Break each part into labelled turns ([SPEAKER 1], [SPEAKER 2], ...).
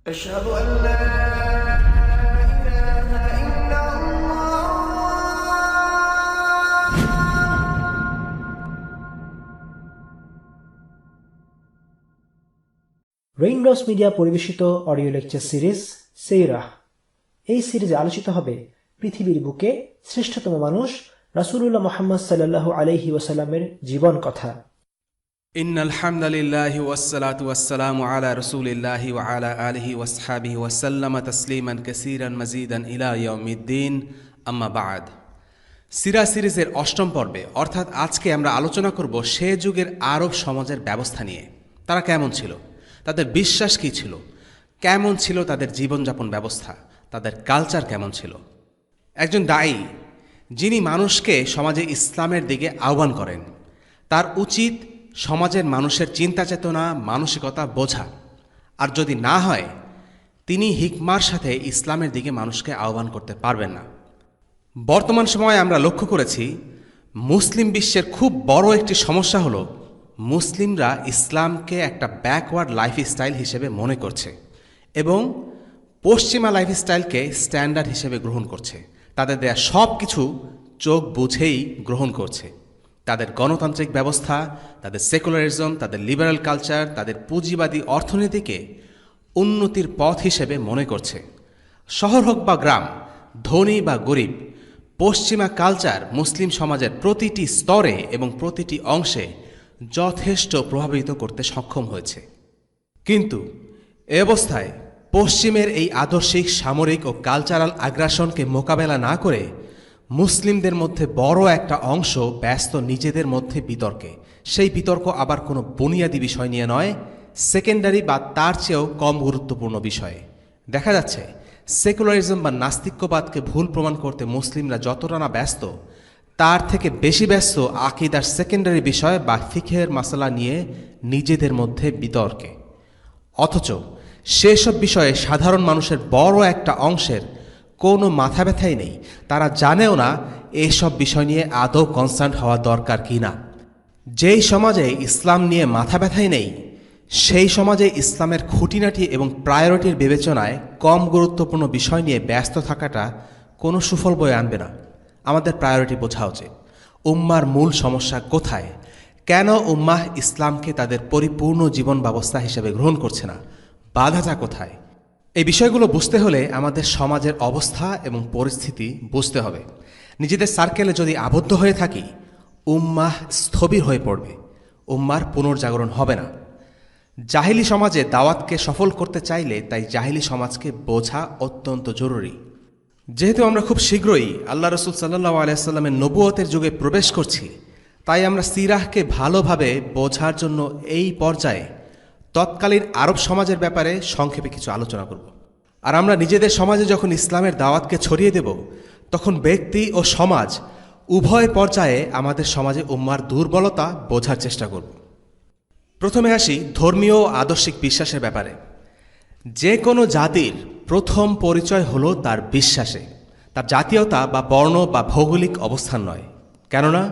[SPEAKER 1] أشهد أن لا إله إلا الله
[SPEAKER 2] raindrops media পরিবেশিত audio lecture series সেইরাহ। এই সিরিজে আলোচিত হবে পৃথিবীর বুকে শ্রেষ্ঠতম মানুষ রাসূলুল্লাহ মুহাম্মদ সাল্লাল্লাহু আলাইহি ওয়াসাল্লামের জীবন কথা।
[SPEAKER 3] ইন্নাল হামদালিল্লাহি ওয়াসসালাতু ওয়াসসালামু আলা রাসূলিল্লাহি ওয়া আলা আলিহি ওয়াসহাবিহি ওয়াসাল্লামা তাসলিমান কাসীরান মাজিদান ইলা ইয়াউমিদ্দিন, আম্মা বা'দ। সিরা সিরিজের অষ্টম পর্বে অর্থাৎ আজকে আমরা আলোচনা করব সে যুগের আরব সমাজের ব্যবস্থা নিয়ে। তারা কেমন ছিল, তাদের বিশ্বাস কী ছিল, কেমন ছিল তাদের জীবনযাপন ব্যবস্থা, তাদের কালচার কেমন ছিল। একজন দায়ী যিনি মানুষকে সমাজে ইসলামের দিকে আহ্বান করেন, তার উচিত সমাজের মানুষের চিন্তা চেতনা মানসিকতা বোঝা, আর যদি না হয় তিনি হিকমার সাথে ইসলামের দিকে মানুষকে আহ্বান করতে পারবেন না। বর্তমান সময়ে আমরা লক্ষ্য করেছি মুসলিম বিশ্বের খুব বড় একটি সমস্যা হলো মুসলিমরা ইসলামকে একটা ব্যাকওয়ার্ড লাইফস্টাইল হিসেবে মনে করছে এবং পশ্চিমা লাইফস্টাইলকে স্ট্যান্ডার্ড হিসেবে গ্রহণ করছে। তাদের দেয়া সব কিছু চোখ বুঝেই গ্রহণ করছে। তাদের গণতান্ত্রিক ব্যবস্থা, তাদের সেকুলারিজম, তাদের লিবারাল কালচার, তাদের পুঁজিবাদী অর্থনীতিকে উন্নতির পথ হিসেবে মনে করছে। শহর হোক বা গ্রাম, ধনী বা গরিব, পশ্চিমা কালচার মুসলিম সমাজের প্রতিটি স্তরে এবং প্রতিটি অংশে যথেষ্ট প্রভাবিত করতে সক্ষম হয়েছে। কিন্তু এ অবস্থায় পশ্চিমের এই আদর্শিক সামরিক ও কালচারাল আগ্রাসনকে মোকাবেলা না করে মুসলিমদের মধ্যে বড় একটা অংশ ব্যস্ত নিজেদের মধ্যে বিতর্কে। সেই বিতর্ক আবার কোনো বুনিয়াদী বিষয় নিয়ে নয়, সেকেন্ডারি বা তার চেয়েও কম গুরুত্বপূর্ণ বিষয়ে। দেখা যাচ্ছে সেকুলারিজম বা নাস্তিক্যবাদকে ভুল প্রমাণ করতে মুসলিমরা যতটা না ব্যস্ত, তার থেকে বেশি ব্যস্ত আকীদার সেকেন্ডারি বিষয় বা ফিকহের মাসালা নিয়ে নিজেদের মধ্যে বিতর্কে। অথচ সেসব বিষয়ে সাধারণ মানুষের বড় একটা অংশের কোনো মাথা ব্যথাই নেই। তারা জানেও না এসব বিষয় নিয়ে আদৌ কনসার্ন হওয়া দরকার কি না। যেই সমাজে ইসলাম নিয়ে মাথা ব্যথাই নেই, সেই সমাজে ইসলামের খুঁটিনাটি এবং প্রায়োরিটির বিবেচনায় কম গুরুত্বপূর্ণ বিষয় নিয়ে ব্যস্ত থাকাটা কোনো সুফল বয়ে আনবে না। আমাদের প্রায়োরিটি বোঝা উচিত। উম্মার মূল সমস্যা কোথায়, কেন উম্মাহ ইসলামকে তাদের পরিপূর্ণ জীবন ব্যবস্থা হিসেবে গ্রহণ করছে না, বাধাটা কোথায়। এই বিষয়গুলো বুঝতে হলে আমাদের সমাজের অবস্থা এবং পরিস্থিতি বুঝতে হবে। নিজেদের সার্কেলে যদি আবদ্ধ হয়ে থাকি, উম্মাহ স্থবির হয়ে পড়বে, উম্মার পুনর্জাগরণ হবে না। জাহিলি সমাজে দাওয়াতকে সফল করতে চাইলে তাই জাহিলি সমাজকে বোঝা অত্যন্ত জরুরি। যেহেতু আমরা খুব শীঘ্রই আল্লাহ রসুল সাল্লাল্লাহু আলাইহি ওয়াসাল্লামের নবুয়তের যুগে প্রবেশ করছি, তাই আমরা সিরাহকে ভালোভাবে বোঝার জন্য এই পর্যায়ে তৎকালীন আরব সমাজের ব্যাপারে সংক্ষেপে কিছু আলোচনা করব। আর আমরা নিজেদের সমাজে যখন ইসলামের দাওয়াতকে ছড়িয়ে দেব, তখন ব্যক্তি ও সমাজ উভয় পর্যায়ে আমাদের সমাজে উম্মার দুর্বলতা বোঝার চেষ্টা করব। প্রথমে আসি ধর্মীয় ও আদর্শিক বিশ্বাসের ব্যাপারে। যে কোনো জাতির প্রথম পরিচয় হলো তার বিশ্বাসে, তার জাতীয়তা বা বর্ণ বা ভৌগোলিক অবস্থান নয়। কেননা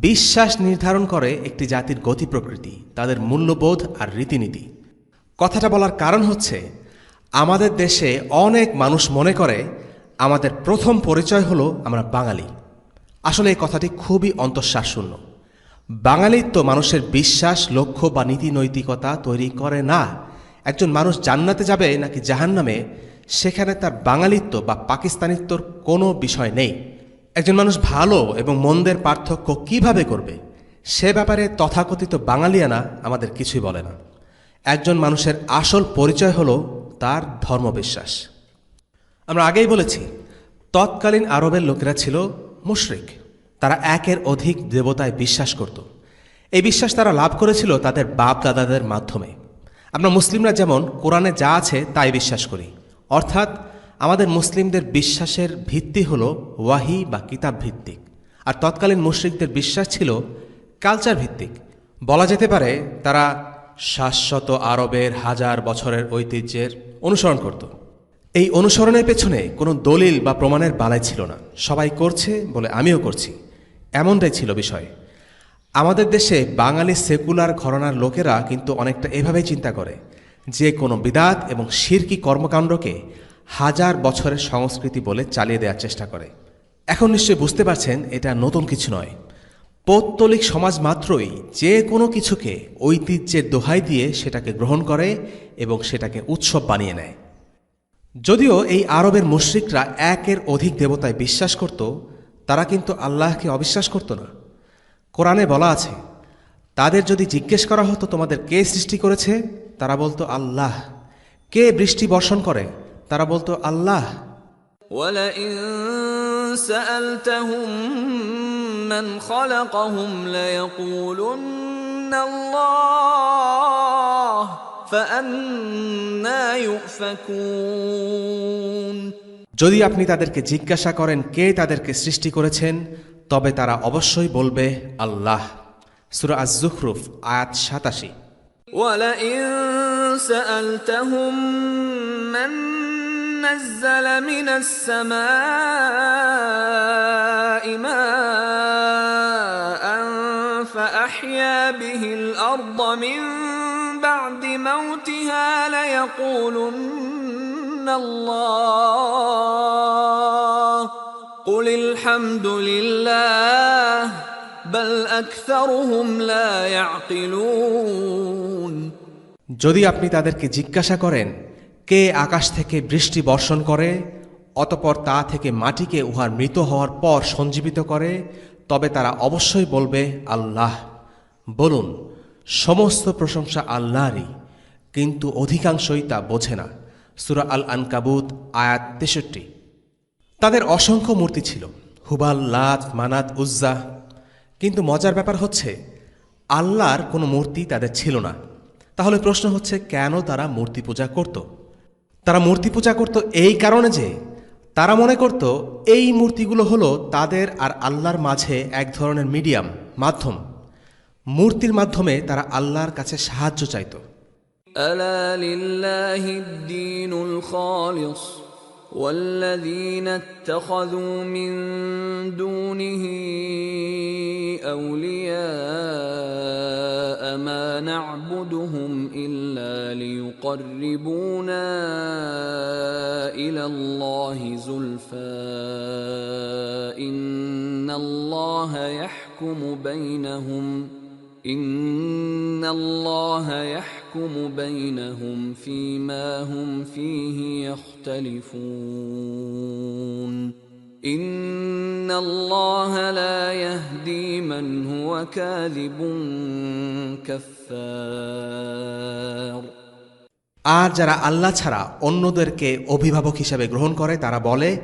[SPEAKER 3] বিশ্বাস নির্ধারণ করে একটি জাতির গতি প্রকৃতি, তাদের মূল্যবোধ আর রীতিনীতি। কথাটা বলার কারণ হচ্ছে আমাদের দেশে অনেক মানুষ মনে করে আমাদের প্রথম পরিচয় হলো আমরা বাঙালি। আসলে এই কথাটি খুবই অন্তঃশ্বাসশূন্য। বাঙালিত্ব মানুষের বিশ্বাস, লক্ষ্য বা নীতি নৈতিকতা তৈরি করে না। একজন মানুষ জান্নাতে যাবে নাকি জাহান্নামে, সেখানে তার বাঙালিত্ব বা পাকিস্তানিত্বর কোনো বিষয় নেই। একজন মানুষ ভালো এবং মন্দের পার্থক্য কিভাবে করবে, সে ব্যাপারে তথাকথিত বাঙালিয়ানা আমাদের কিছুই বলে না। একজন মানুষের আসল পরিচয় হলো তার ধর্মবিশ্বাস। আমরা আগেই বলেছি তৎকালীন আরবের লোকেরা ছিল মুশরিক। তারা একের অধিক দেবতায় বিশ্বাস করত। এই বিশ্বাস তারা লাভ করেছিল তাদের বাপ দাদাদের মাধ্যমে। আমরা মুসলিমরা যেমন কোরআনে যা আছে তাই বিশ্বাস করি, অর্থাৎ আমাদের মুসলিমদের বিশ্বাসের ভিত্তি হলো ওয়াহি বা কিতাব ভিত্তিক। আর তৎকালীন মুশরিকদের বিশ্বাস ছিল কালচার ভিত্তিক। বলা যেতে পারে তারা শাশ্বত আরবের হাজার বছরের ঐতিহ্যের অনুসরণ করত। এই অনুসরণের পেছনে কোনো দলিল বা প্রমাণের বালাই ছিল না। সবাই করছে বলে আমিও করছি, এমনটাই ছিল বিষয়। আমাদের দেশে বাঙালি সেকুলার ঘরানার লোকেরা কিন্তু অনেকটা এভাবেই চিন্তা করে যে কোনো বিদাত এবং শিরকি কর্মকাণ্ডকে হাজার বছরের সংস্কৃতি বলে চালিয়ে দেওয়ার চেষ্টা করে। এখন নিশ্চয়ই বুঝতে পারছেন এটা নতুন কিছু নয়। পৌত্তলিক সমাজ মাত্রই যে কোনো কিছুকে ঐতিহ্যের দোহাই দিয়ে সেটাকে গ্রহণ করে এবং সেটাকে উৎসব বানিয়ে নেয়। যদিও এই আরবের মুশরিকরা একের অধিক দেবতায় বিশ্বাস করত, তারা কিন্তু আল্লাহকে অবিশ্বাস করত না। কোরআনে বলা আছে, তাদের যদি জিজ্ঞেস করা হতো তোমাদের কে সৃষ্টি করেছে, তারা বলতো আল্লাহ। কে বৃষ্টি বর্ষণ করে, তারা বলতো আল্লাহ।
[SPEAKER 4] وَلَئِن سَأَلْتَهُم مَّنْ خَلَقَهُمْ لَيَقُولُنَّ اللَّهُ فَأَنَّىٰ يُؤْفَكُونَ।
[SPEAKER 3] যদি আপনি তাদেরকে জিজ্ঞাসা করেন কে তাদেরকে সৃষ্টি করেছেন, তবে তারা অবশ্যই বলবে আল্লাহ। সূরা আয-যুখরুফ আয়াত 87।
[SPEAKER 4] وَلَئِن سَأَلْتَهُم مَّن نَّزَّلَ مِنَ السَّمَاءِ مَاءً فَأَحْيَا بِهِ الْأَرْضَ مِن بَعْدِ مَوْتِهَا لَيَقُولُنَّ اللَّهُ قُلِ الْحَمْدُ لِلَّهِ بَلْ أَكْثَرُهُمْ لَا يَعْقِلُونَ।
[SPEAKER 3] যদি আপনি তাদেরকে জিজ্ঞাসা করেন কে আকাশ থেকে বৃষ্টি বর্ষণ করে, অতঃপর তা থেকে মাটিকে উহার মৃত হওয়ার পর সঞ্জীবিত করে, তবে তারা অবশ্যই বলবে আল্লাহ। বলুন, সমস্ত প্রশংসা আল্লাহরই, কিন্তু অধিকাংশই তা বোঝে না। সূরা আল আনকাবুত আয়াত 63। তাদের অসংখ্য মূর্তি ছিল, হুবাল, লাত, মানাত, উজ্জা। কিন্তু মজার ব্যাপার হচ্ছে আল্লাহর কোনো মূর্তি তাদের ছিল না। তাহলে প্রশ্ন হচ্ছে, কেন তারা মূর্তি পূজা করত? তারা মূর্তি পূজা করত এই কারণে যে তারা মনে করত এই মূর্তিগুলো হলো তাদের আর আল্লাহর মাঝে এক ধরনের মিডিয়াম, মাধ্যম। মূর্তির মাধ্যমে তারা আল্লাহর কাছে সাহায্য চাইত।
[SPEAKER 4] ألا لله الدين الخالص والذين اتخذوا من دونه أولياء ما نعبدهم إلا ليقربونا إلى الله زلفى إن الله يحكم بينهم فيما هم فيه يختلفون إن الله لا يهدي من هو كاذب كفار।
[SPEAKER 3] আর যারা আল্লাহ ছাড়া অন্যদেরকে অভিভাবক হিসেবে গ্রহণ করে, তারা বলে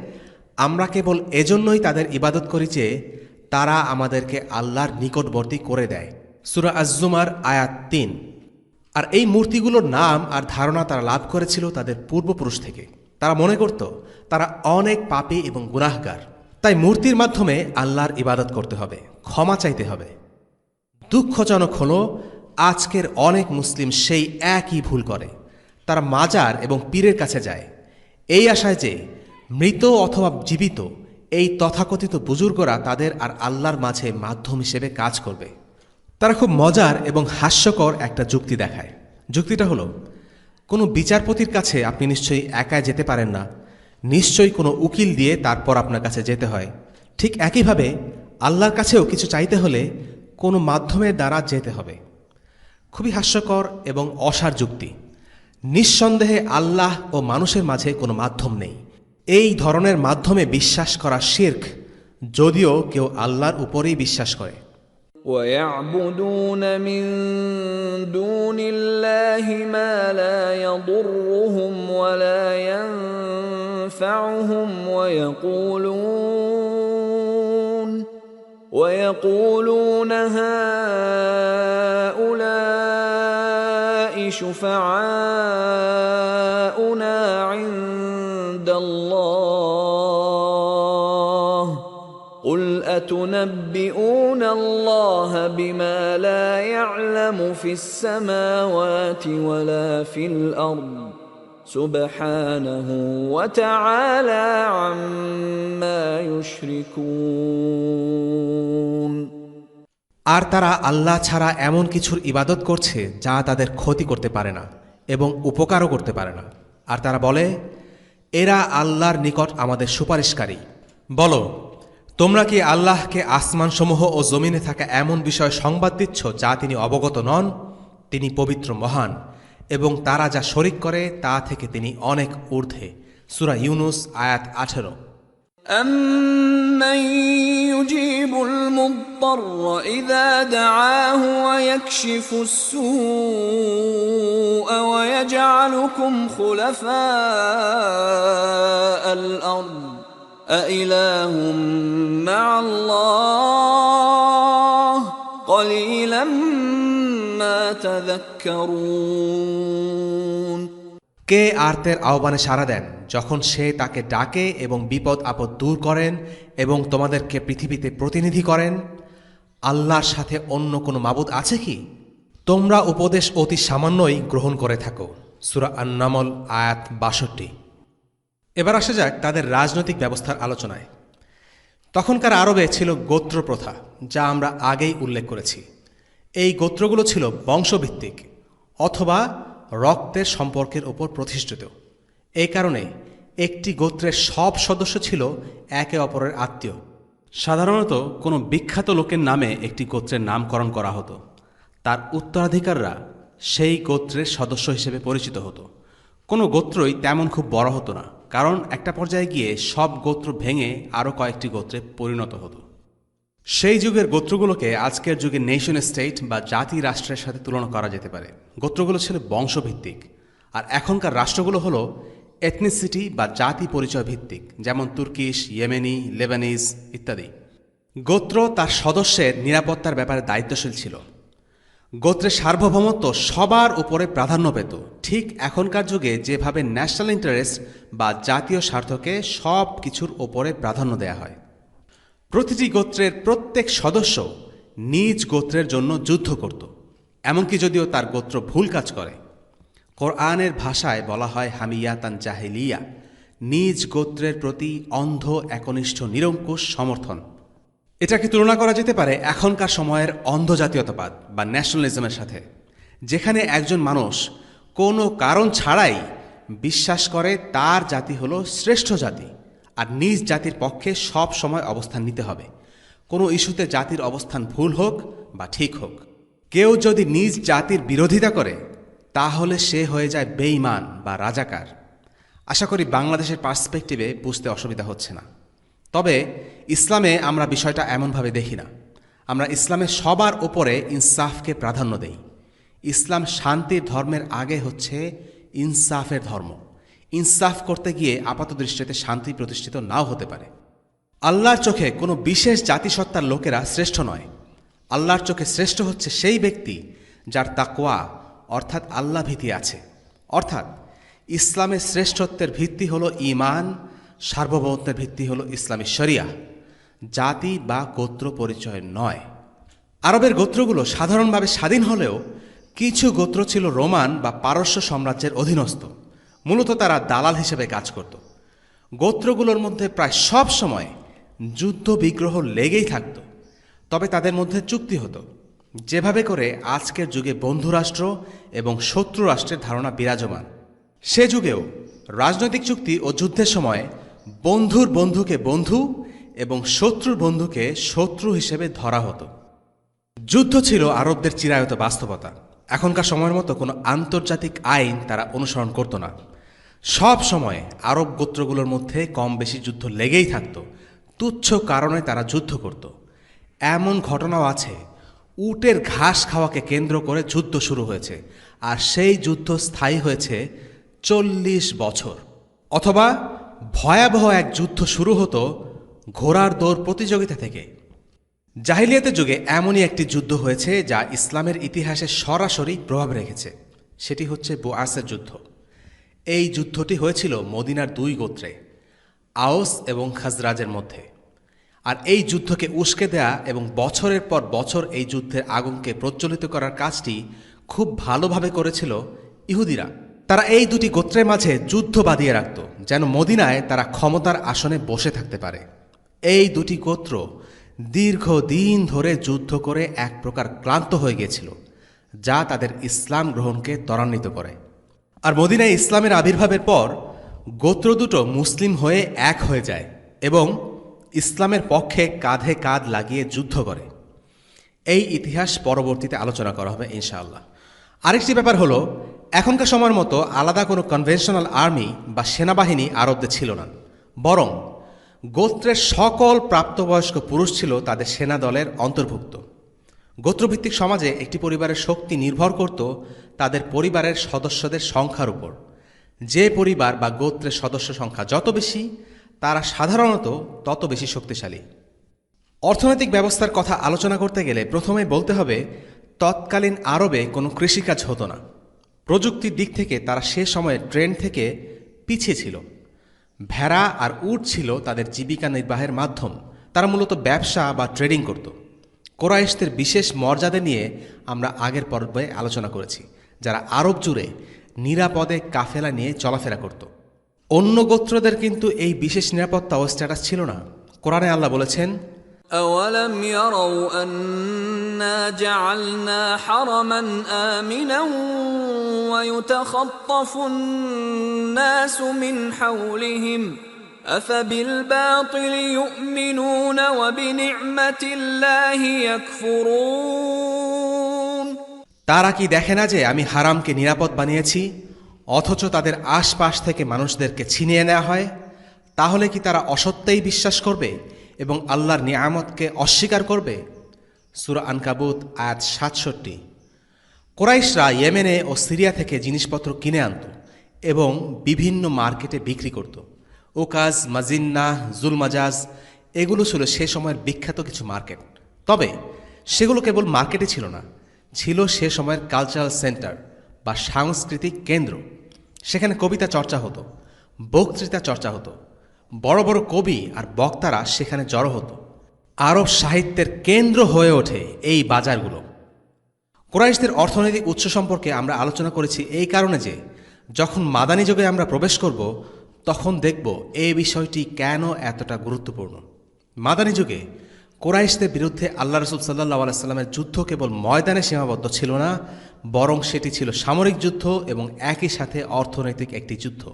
[SPEAKER 3] আমরা কেবল এজন্যই তাদের ইবাদত করি যে তারা আমাদেরকে আল্লাহর নিকটবর্তী করে দেয়। সূরা আজ-জুমার আয়াত ৩। আর এই মূর্তিগুলোর নাম আর ধারণা তারা লাভ করেছিল তাদের পূর্বপুরুষ থেকে। তারা মনে করত তারা অনেক পাপী এবং গুনাহগার, তাই মূর্তির মাধ্যমে আল্লাহর ইবাদত করতে হবে, ক্ষমা চাইতে হবে। দুঃখজনক হলো আজকের অনেক মুসলিম সেই একই ভুল করে। তারা মাজার এবং পীরের কাছে যায় এই আশায় যে মৃত অথবা জীবিত এই তথাকথিত বুজুর্গরা তাদের আর আল্লাহর মাঝে মাধ্যম হিসেবে কাজ করবে। তারা খুব মজার এবং হাস্যকর একটা যুক্তি দেখায়। যুক্তিটা হলো, কোনো বিচারপতির কাছে আপনি নিশ্চয়ই একাই যেতে পারেন না, নিশ্চয়ই কোনো উকিল দিয়ে তারপর আপনার কাছে যেতে হয়। ঠিক একইভাবে আল্লাহর কাছেও কিছু চাইতে হলে কোনো মাধ্যমের দ্বারা যেতে হবে। খুবই হাস্যকর এবং অসার যুক্তি। নিঃসন্দেহে আল্লাহ ও মানুষের মাঝে কোনো মাধ্যম নেই। এই ধরনের মাধ্যমে বিশ্বাস করা শিরক, যদিও কেউ আল্লাহর উপরেই বিশ্বাস করে।
[SPEAKER 4] وَيَعْبُدُونَ مِن دُونِ اللَّهِ مَا لَا يَضُرُّهُمْ وَلَا يَنفَعُهُمْ وَيَقُولُونَ هَؤُلَاءِ شُفَعَاؤُنَا عِندَ اللَّهِ قُلْ أَتُنَبِّئُونَ اللَّهَ بِمَا لَا يَعْلَمُ فِي السَّمَاوَاتِ وَلَا فِي الْأَرْضِ سُبْحَانَهُ وَتَعَالَى عَمَّا يُشْرِكُونَ।
[SPEAKER 3] আর তারা আল্লাহ ছাড়া এমন কিছুর ইবাদত করছে যা তাদের ক্ষতি করতে পারে না এবং উপকারও করতে পারে না। আর তারা বলে, এরা আল্লাহর নিকট আমাদের সুপারিশকারী। বলো, তোমরা কি আল্লাহকে আসমানসমূহ ও জমিনে থাকা এমন বিষয় সংবাদ দিচ্ছ যা তিনি অবগত নন? তিনি পবিত্র মহান, এবং তারা যা শরিক করে তা থেকে তিনি অনেক ঊর্ধ্বে। সূরা ইউনুস আয়াত 18।
[SPEAKER 4] أَمَّن يُجِيبُ الْمُضْطَرَّ إِذَا دَعَاهُ وَيَكْشِفُ السُّوءَ وَيَجْعَلُكُمْ خُلَفَاءَ الْأَرْضِ أَإِلَٰهٌ مَّعَ اللَّهِ قَلِيلًا مَّا تَذَكَّرُونَ।
[SPEAKER 3] কে আর্তের আহ্বানে সাড়া দেন যখন সে তাকে ডাকে এবং বিপদ আপদ দূর করেন এবং তোমাদেরকে পৃথিবীতে প্রতিনিধি করেন? আল্লাহর সাথে অন্য কোনো মাবুদ আছে কি? তোমরা উপদেশ অতি সামান্যই গ্রহণ করে থাকো। সূরা আন-নামল আয়াত 62। এবার আসা যাক তাদের রাজনৈতিক ব্যবস্থার আলোচনায়। তখনকার আরবে ছিল গোত্র প্রথা, যা আমরা আগেই উল্লেখ করেছি। এই গোত্রগুলো ছিল বংশভিত্তিক অথবা রক্তের সম্পর্কের উপর প্রতিষ্ঠিত। এই কারণে একটি গোত্রের সব সদস্য ছিল একে অপরের আত্মীয়। সাধারণত কোনো বিখ্যাত লোকের নামে একটি গোত্রের নামকরণ করা হতো। তার উত্তরাধিকাররা সেই গোত্রের সদস্য হিসেবে পরিচিত হতো। কোনো গোত্রই তেমন খুব বড় হতো না, কারণ একটা পর্যায়ে গিয়ে সব গোত্র ভেঙে আরও কয়েকটি গোত্রে পরিণত হতো। সেই যুগের গোত্রগুলোকে আজকের যুগে নেশন স্টেট বা জাতি রাষ্ট্রের সাথে তুলনা করা যেতে পারে। গোত্রগুলো ছিল বংশভিত্তিক, আর এখনকার রাষ্ট্রগুলো হলো এথনিসিটি বা জাতি পরিচয় ভিত্তিক, যেমন তুর্কিশ, ইয়েমেনি, লেবানিজ ইত্যাদি। গোত্র তার সদস্যের নিরাপত্তার ব্যাপারে দায়িত্বশীল ছিল। গোত্রের সার্বভৌমত্ব সবার উপরে প্রাধান্য পেত, ঠিক এখনকার যুগে যেভাবে ন্যাশনাল ইন্টারেস্ট বা জাতীয় স্বার্থকে সব কিছুর ওপরে প্রাধান্য দেয়া হয়। প্রতিটি গোত্রের প্রত্যেক সদস্য নিজ গোত্রের জন্য যুদ্ধ করত, এমনকি যদিও তার গোত্র ভুল কাজ করে। কোরআনের ভাষায় বলা হয় হামিয়াতান জাহিলিয়া, নিজ গোত্রের প্রতি অন্ধ একনিষ্ঠ নিরঙ্কুশ সমর্থন। এটাকে তুলনা করা যেতে পারে এখনকার সময়ের অন্ধ জাতীয়তাবাদ বা ন্যাশনালিজমের সাথে, যেখানে একজন মানুষ কোনো কারণ ছাড়াই বিশ্বাস করে তার জাতি হলো শ্রেষ্ঠ জাতি, আর নিজ জাতির পক্ষে সব সময় অবস্থান নিতে হবে, কোনো ইস্যুতে জাতির অবস্থান ভুল হোক বা ঠিক হোক। কেউ যদি নিজ জাতির বিরোধিতা করে তাহলে সে হয়ে যায় বেঈমান বা রাজাকার। আশা করি বাংলাদেশের পার্সপেক্টিভে বুঝতে অসুবিধা হচ্ছে না। তবে ইসলামে আমরা বিষয়টা এমনভাবে দেখি না। আমরা ইসলামে সবার ওপরে ইনসাফকে প্রাধান্য দেই। ইসলাম শান্তির ধর্মের আগে হচ্ছে ইনসাফের ধর্ম। ইনসাফ করতে গিয়ে আপাতদৃষ্টিতে শান্তি প্রতিষ্ঠিত নাও হতে পারে। আল্লাহর চোখে কোনো বিশেষ জাতিসত্তার লোকেরা শ্রেষ্ঠ নয়। আল্লাহর চোখে শ্রেষ্ঠ হচ্ছে সেই ব্যক্তি যার তাকওয়া অর্থাৎ আল্লাহ ভীতি আছে। অর্থাৎ ইসলামের শ্রেষ্ঠত্বের ভিত্তি হলো ঈমান, সার্বভৌমত্বের ভিত্তি হলো ইসলামী শরিয়াহ, জাতি বা গোত্র পরিচয় নয়। আরবের গোত্রগুলো সাধারণভাবে স্বাধীন হলেও কিছু গোত্র ছিল রোমান বা পারস্য সাম্রাজ্যের অধীনস্থ। মূলত তারা দালাল হিসেবে কাজ করত। গোত্রগুলোর মধ্যে প্রায় সব সময় যুদ্ধ বিগ্রহ লেগেই থাকত, তবে তাদের মধ্যে চুক্তি হতো। যেভাবে করে আজকের যুগে বন্ধুরাষ্ট্র এবং শত্রু রাষ্ট্রের ধারণা বিরাজমান, সে যুগেও রাজনৈতিক চুক্তি ও যুদ্ধের সময় বন্ধুর বন্ধুকে বন্ধু এবং শত্রুর বন্ধুকে শত্রু হিসেবে ধরা হতো। যুদ্ধ ছিল আরবদের চিরায়ত বাস্তবতা। এখনকার সময়ের মতো কোনো আন্তর্জাতিক আইন তারা অনুসরণ করত না। সব সময় আরব গোত্রগুলোর মধ্যে কম বেশি যুদ্ধ লেগেই থাকত। তুচ্ছ কারণে তারা যুদ্ধ করত। এমন ঘটনাও আছে, উটের ঘাস খাওয়াকে কেন্দ্র করে যুদ্ধ শুরু হয়েছে, আর সেই যুদ্ধ স্থায়ী হয়েছে 40 বছর। অথবা ভয়াবহ এক যুদ্ধ শুরু হতো ঘোড়ার দৌড় প্রতিযোগিতা থেকে। জাহিলিয়াতের যুগে এমনই একটি যুদ্ধ হয়েছে যা ইসলামের ইতিহাসে সরাসরি প্রভাব রেখেছে। সেটি হচ্ছে বুআসের যুদ্ধ। এই যুদ্ধটি হয়েছিল মদিনার 2 গোত্রে, আওস এবং খাজরাজের মধ্যে। আর এই যুদ্ধকে উস্কে দেয়া এবং বছরের পর বছর এই যুদ্ধের আগুনকে প্রজ্বলিত করার কাজটি খুব ভালোভাবে করেছিল ইহুদিরা। তারা এই দুটি গোত্রের মাঝে যুদ্ধ বাঁধিয়ে রাখত, যেন মদিনায় তারা ক্ষমতার আসনে বসে থাকতে পারে। এই দুটি গোত্র দীর্ঘদিন ধরে যুদ্ধ করে এক প্রকার ক্লান্ত হয়ে গিয়েছিল, যা তাদের ইসলাম গ্রহণকে ত্বরান্বিত করে। আর মদিনায় ইসলামের আবির্ভাবের পর গোত্র দুটো মুসলিম হয়ে এক হয়ে যায় এবং ইসলামের পক্ষে কাঁধে কাঁধ লাগিয়ে যুদ্ধ করে। এই ইতিহাস পরবর্তীতে আলোচনা করা হবে ইনশাআল্লাহ। আরেকটি ব্যাপার হলো, এখনকার সময়ের মতো আলাদা কোনো কনভেনশনাল আর্মি বা সেনাবাহিনী আরবদের ছিল না, বরং গোত্রের সকল প্রাপ্তবয়স্ক পুরুষ ছিল তাদের সেনা দলের অন্তর্ভুক্ত। গোত্রভিত্তিক সমাজে একটি পরিবারের শক্তি নির্ভর করত তাদের পরিবারের সদস্যদের সংখ্যার উপর। যে পরিবার বা গোত্রের সদস্য সংখ্যা যত বেশি, তারা সাধারণত তত বেশি শক্তিশালী। অর্থনৈতিক ব্যবস্থার কথা আলোচনা করতে গেলে প্রথমে বলতে হবে, তৎকালীন আরবে কোনো কৃষিকাজ হতো না। প্রযুক্তির দিক থেকে তারা সে সময়ে ট্রেন্ড থেকে পিছিয়ে ছিল। ভেড়া আর উট ছিল তাদের জীবিকা নির্বাহের মাধ্যম। তারা মূলত ব্যবসা বা ট্রেডিং করত। কোরাইশদের বিশেষ মর্যাদা নিয়ে আমরা আগের পর্বে আলোচনা করেছি, যারা আরব জুড়ে নিরাপদে কাফেলা নিয়ে চলাফেরা করত। অন্য গোত্রদের কিন্তু এই বিশেষ নিরাপত্তা ও স্ট্যাটাস ছিল না। কোরআনে আল্লাহ বলেছেন,
[SPEAKER 4] أولم يروا أنا جعلنا حرما آمنا ويتخطف الناس من حولهم أفبالباطل يؤمنون وبنعمة الله يكفرون।
[SPEAKER 3] তারা কি দেখে না যে আমি হারামকে নিরাপদ বানিয়েছি, অথচ তাদের আশপাশ থেকে মানুষদেরকে ছিনিয়ে নেওয়া হয়? তাহলে কি তারা অসত্যেই বিশ্বাস করবে এবং আল্লাহর নিয়ামতকে অস্বীকার করবে? সূরা আনকাবুত আয়াত ৬৭। কোরাইশরা ইয়েমেনে ও সিরিয়া থেকে জিনিসপত্র কিনে আনত এবং বিভিন্ন মার্কেটে বিক্রি করত। ওকাজ, মাজিন্নাহ, জুলমাজাজ এগুলো ছিল সে সময়ের বিখ্যাত কিছু মার্কেট। তবে সেগুলো কেবল মার্কেটে ছিল না, ছিল সে সময়ের কালচারাল সেন্টার বা সাংস্কৃতিক কেন্দ্র। সেখানে কবিতা চর্চা হতো, বক্তৃতা চর্চা হতো, বড় বড় কবি আর বক্তারা সেখানে জড়ো হতো। আরব সাহিত্যের কেন্দ্র হয়ে ওঠে এই বাজারগুলো। কুরাইশদের অর্থনৈতিক উৎস সম্পর্কে আমরা আলোচনা করেছি এই কারণে যে, যখন মাদানী যুগে আমরা প্রবেশ করব তখন দেখব এই বিষয়টি কেন এতটা গুরুত্বপূর্ণ। মাদানী যুগে কুরাইশদের বিরুদ্ধে আল্লাহ রাসূল সাল্লাল্লাহু আলাইহি ওয়াসাল্লামের যুদ্ধ কেবল ময়দানে সীমাবদ্ধ ছিল না, বরং সেটি ছিল সামরিক যুদ্ধ এবং একই সাথে অর্থনৈতিক একটি যুদ্ধ।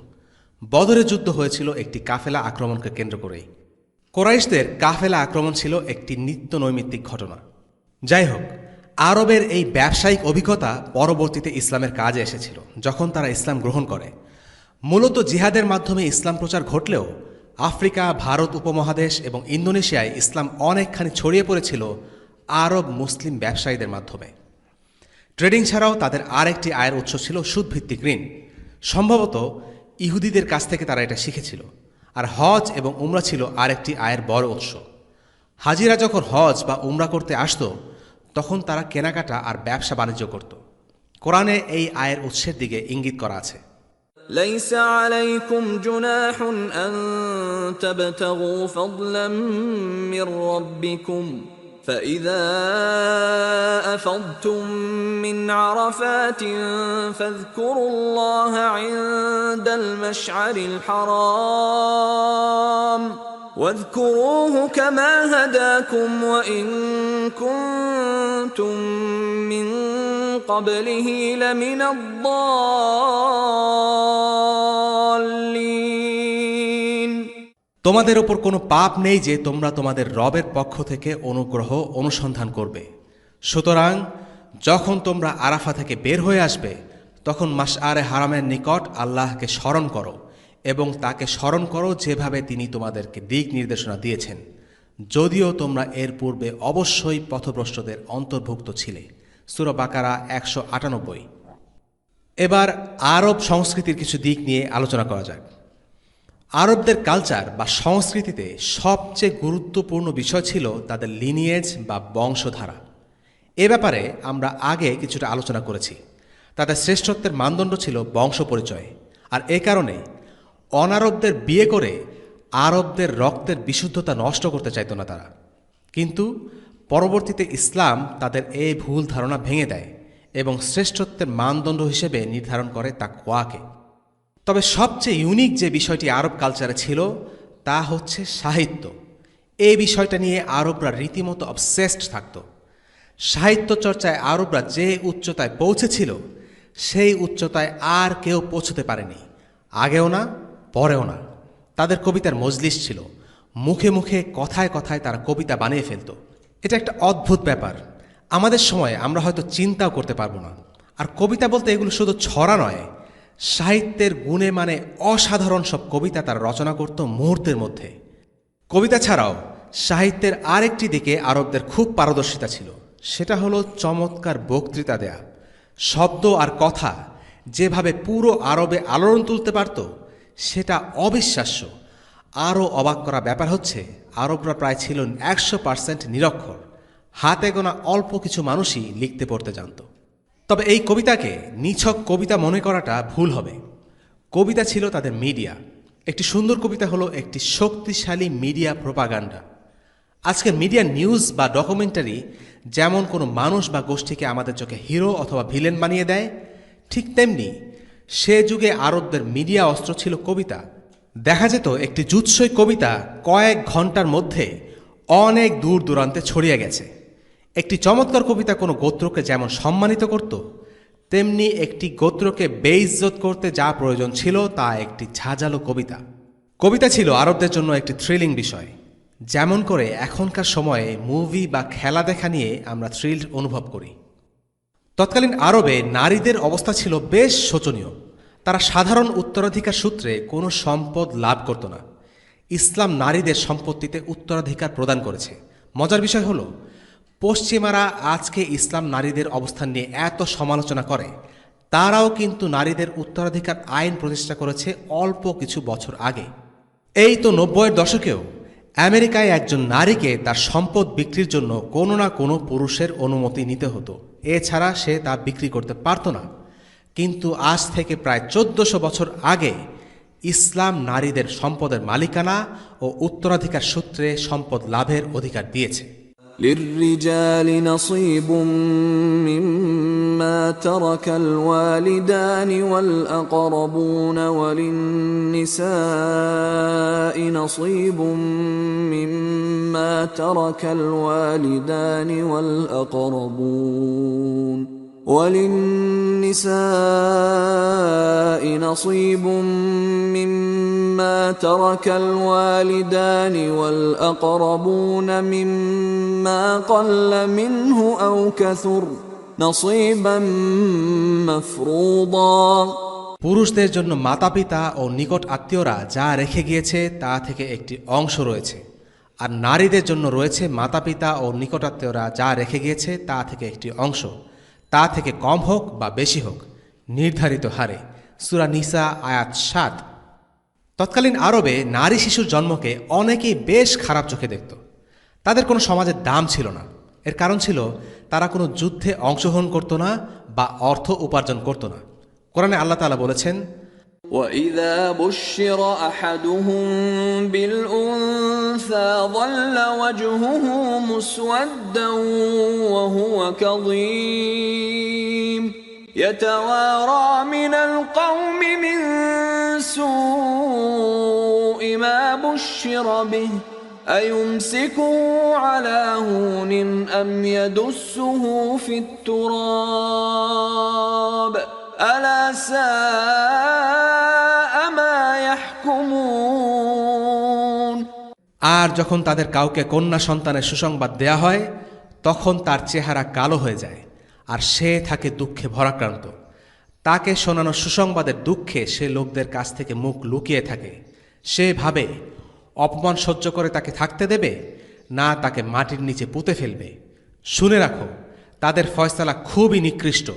[SPEAKER 3] বদরের যুদ্ধ হয়েছিল একটি কাফেলা আক্রমণকে কেন্দ্র করেই। কুরাইশদের কাফেলা আক্রমণ ছিল একটি নিত্য নৈমিত্তিক ঘটনা। যাই হোক, আরবের এই ব্যবসায়িক অভিজ্ঞতা পরবর্তীতে ইসলামের কাজে এসেছিল যখন তারা ইসলাম গ্রহণ করে। মূলত জিহাদের মাধ্যমে ইসলাম প্রচার ঘটলেও আফ্রিকা, ভারত উপমহাদেশ এবং ইন্দোনেশিয়ায় ইসলাম অনেকখানি ছড়িয়ে পড়েছিল আরব মুসলিম ব্যবসায়ীদের মাধ্যমে। ট্রেডিং ছাড়াও তাদের আরেকটি আয়ের উৎস ছিল সুদভিত্তিক ঋণ। সম্ভবত ইহুদিদের কাছ থেকে তারা এটা শিখেছিল। আর হজ এবং উমরা ছিল আরেকটি আয়ের বড় উৎস। হাজিরা যখন হজ বা উমরা করতে আসত তখন তারা কেনাকাটা আর ব্যবসা বাণিজ্য করত। কোরআনে এই আয়ের উৎসের দিকে ইঙ্গিত করা আছে।
[SPEAKER 4] ليس عليكم جناح أن تبتغوا فضلا من ربكم فإذا أفضتم من عرفات فاذكروا الله عند المشعر الحرام واذكروه كما هداكم وإن كنتم من قبله لمن الضالين।
[SPEAKER 3] তোমাদের ওপর কোনো পাপ নেই যে তোমরা তোমাদের রবের পক্ষ থেকে অনুগ্রহ অনুসন্ধান করবে। সুতরাং যখন তোমরা আরাফা থেকে বের হয়ে আসবে তখন মাশআরে হারামের নিকট আল্লাহকে স্মরণ করো এবং তাকে স্মরণ করো যেভাবে তিনি তোমাদেরকে দিক নির্দেশনা দিয়েছেন, যদিও তোমরা এর পূর্বে অবশ্যই পথভ্রষ্টদের অন্তর্ভুক্ত ছিলে। সূরা বাকারা ১৯৮। এবার আরব সংস্কৃতির কিছু দিক নিয়ে আলোচনা করা যাক। আরবদের কালচার বা সংস্কৃতিতে সবচেয়ে গুরুত্বপূর্ণ বিষয় ছিল তাদের লিনিয়েজ বা বংশধারা। এ ব্যাপারে আমরা আগে কিছুটা আলোচনা করেছি। তাদের শ্রেষ্ঠত্বের মানদণ্ড ছিল বংশ পরিচয়, আর এ কারণে অনারবদের বিয়ে করে আরবদের রক্তের বিশুদ্ধতা নষ্ট করতে চাইত না তারা। কিন্তু পরবর্তীতে ইসলাম তাদের এই ভুল ধারণা ভেঙে দেয় এবং শ্রেষ্ঠত্বের মানদণ্ড হিসেবে নির্ধারণ করে তাকওয়াকে। তবে সবচেয়ে ইউনিক যে বিষয়টি আরব কালচারে ছিল তা হচ্ছে সাহিত্য। এই বিষয়টা নিয়ে আরবরা রীতিমতো অবসেসড থাকত। সাহিত্য চর্চায় আরবরা যে উচ্চতায় পৌঁছেছিল
[SPEAKER 5] সেই উচ্চতায় আর কেউ পৌঁছতে পারেনি, আগেও না পরেও না। তাদের কবিতার মজলিস ছিল, মুখে মুখে কথায় কথায় তারা কবিতা বানিয়ে ফেলত। এটা একটা অদ্ভুত ব্যাপার, আমাদের সময় আমরা হয়তো চিন্তাও করতে পারবো না। আর কবিতা বলতে এগুলো শুধু ছড়া নয়, সাহিত্যের গুণে মানে অসাধারণ সব কবিতা তারা রচনা করত মুহূর্তের মধ্যে। কবিতা ছাড়াও সাহিত্যের আরেকটি দিকে আরবদের খুব পারদর্শিতা ছিল, সেটা হলো চমৎকার বক্তৃতা দেয়া। শব্দ আর কথা যেভাবে পুরো আরবে আলোড়ন তুলতে পারত সেটা অবিশ্বাস্য। আরও অবাক করা ব্যাপার হচ্ছে, আরবরা প্রায় ছিল 100% নিরক্ষর, হাতে গোনা অল্প কিছু মানুষই লিখতে পড়তে জানত। তবে এই কবিতাকে নিছক কবিতা মনে করাটা ভুল হবে। কবিতা ছিল তাদের মিডিয়া। একটি সুন্দর কবিতা হলো একটি শক্তিশালী মিডিয়া প্রোপাগান্ডা। আজকের মিডিয়া নিউজ বা ডকুমেন্টারি যেমন কোনো মানুষ বা গোষ্ঠীকে আমাদের চোখে হিরো অথবা ভিলেন বানিয়ে দেয়, ঠিক তেমনি সে যুগে আরবদের মিডিয়া অস্ত্র ছিল কবিতা। দেখা যেত একটি জুৎসই কবিতা কয়েক ঘন্টার মধ্যে অনেক দূর দূরান্তে ছড়িয়ে গেছে। একটি চমৎকার কবিতা কোনো গোত্রকে যেমন সম্মানিত করত, তেমনি একটি গোত্রকে বেইজ্জত করতে যা প্রয়োজন ছিল তা একটি ঝাঁঝালো কবিতা। কবিতা ছিল আরবদের জন্য একটি থ্রিলিং বিষয়, যেমন করে এখনকার সময়ে মুভি বা খেলা দেখা নিয়ে আমরা থ্রিল অনুভব করি। তৎকালীন আরবে নারীদের অবস্থা ছিল বেশ শোচনীয়। তারা সাধারণ উত্তরাধিকার সূত্রে কোনো সম্পদ লাভ করত না। ইসলাম নারীদের সম্পত্তিতে উত্তরাধিকার প্রদান করেছে। মজার বিষয় হলো, পশ্চিমারা আজকে ইসলাম নারীদের অবস্থান নিয়ে এত সমালোচনা করে, তারাও কিন্তু নারীদের উত্তরাধিকার আইন প্রতিষ্ঠা করেছে অল্প কিছু বছর আগে। এই তো 90-এর দশকেও আমেরিকায় একজন নারীকে তার সম্পদ বিক্রির জন্য কোনো না কোনো পুরুষের অনুমতি নিতে হতো, এছাড়া সে তা বিক্রি করতে পারত না। কিন্তু আজ থেকে প্রায় 1400 বছর আগে ইসলাম নারীদের সম্পদের মালিকানা ও উত্তরাধিকার সূত্রে সম্পদ লাভের অধিকার দিয়েছে।
[SPEAKER 4] للرجال نصيب مما ترك الوالدان والأقربون وللنساء نصيب مما ترك الوالدان والأقربون وللنساء نصيب مما ترك الوالدان والأقربون مما قل منه أو كثر نصيبا مفروضا।
[SPEAKER 5] পুরুষদের জন্য মাতাপিতা ও নিকট আত্মীয়রা যা রেখে গিয়েছে তা থেকে একটি অংশ রয়েছে, আর নারীদের জন্য রয়েছে মাতাপিতা ও নিকটাত্মীয়রা যা রেখে গিয়েছে তা থেকে একটি অংশ, তা থেকে কম হোক বা বেশি হোক, নির্ধারিত হারে। সূরা নিসা আয়াত 7। তৎকালীন আরবে নারী শিশুর জন্মকে অনেকেই বেশ খারাপ চোখে দেখত। তাদের কোনো সমাজের দাম ছিল না। এর কারণ ছিল তারা কোনো যুদ্ধে অংশগ্রহণ করত না বা অর্থ উপার্জন করত না। কোরআনে আল্লাহ তাআলা বলেছেন,
[SPEAKER 4] وَإِذَا بُشِّرَ أَحَدُهُم بِالْأُنثَىٰ ظَلَّ وَجْهُهُ مُسْوَدًّا وَهُوَ كَظِيمٌ يَتَوَارَىٰ مِنَ الْقَوْمِ مِن سُوءِ مَا بُشِّرَ بِهِ أَيُمْسِكُهُ عَلَىٰ هُونٍ أَمْ يَدُسُّهُ فِي التُّرَابِ أَلَا سَاءَ مَا يَحْكُمُونَ।
[SPEAKER 5] আর যখন তাদের কাউকে কন্যা সন্তানের সুসংবাদ দেয়া হয়, তখন তার চেহারা কালো হয়ে যায় আর সে থাকে দুঃখে ভরাক্রান্ত। তাকে শোনানো সুসংবাদের দুঃখে সে লোকদের কাছ থেকে মুখ লুকিয়ে থাকে। সে ভাবে অপমান সহ্য করে তাকে থাকতে দেবে, না তাকে মাটির নিচে পুঁতে ফেলবে। শুনে রাখো, তাদের ফয়সালা খুবই নিকৃষ্ট।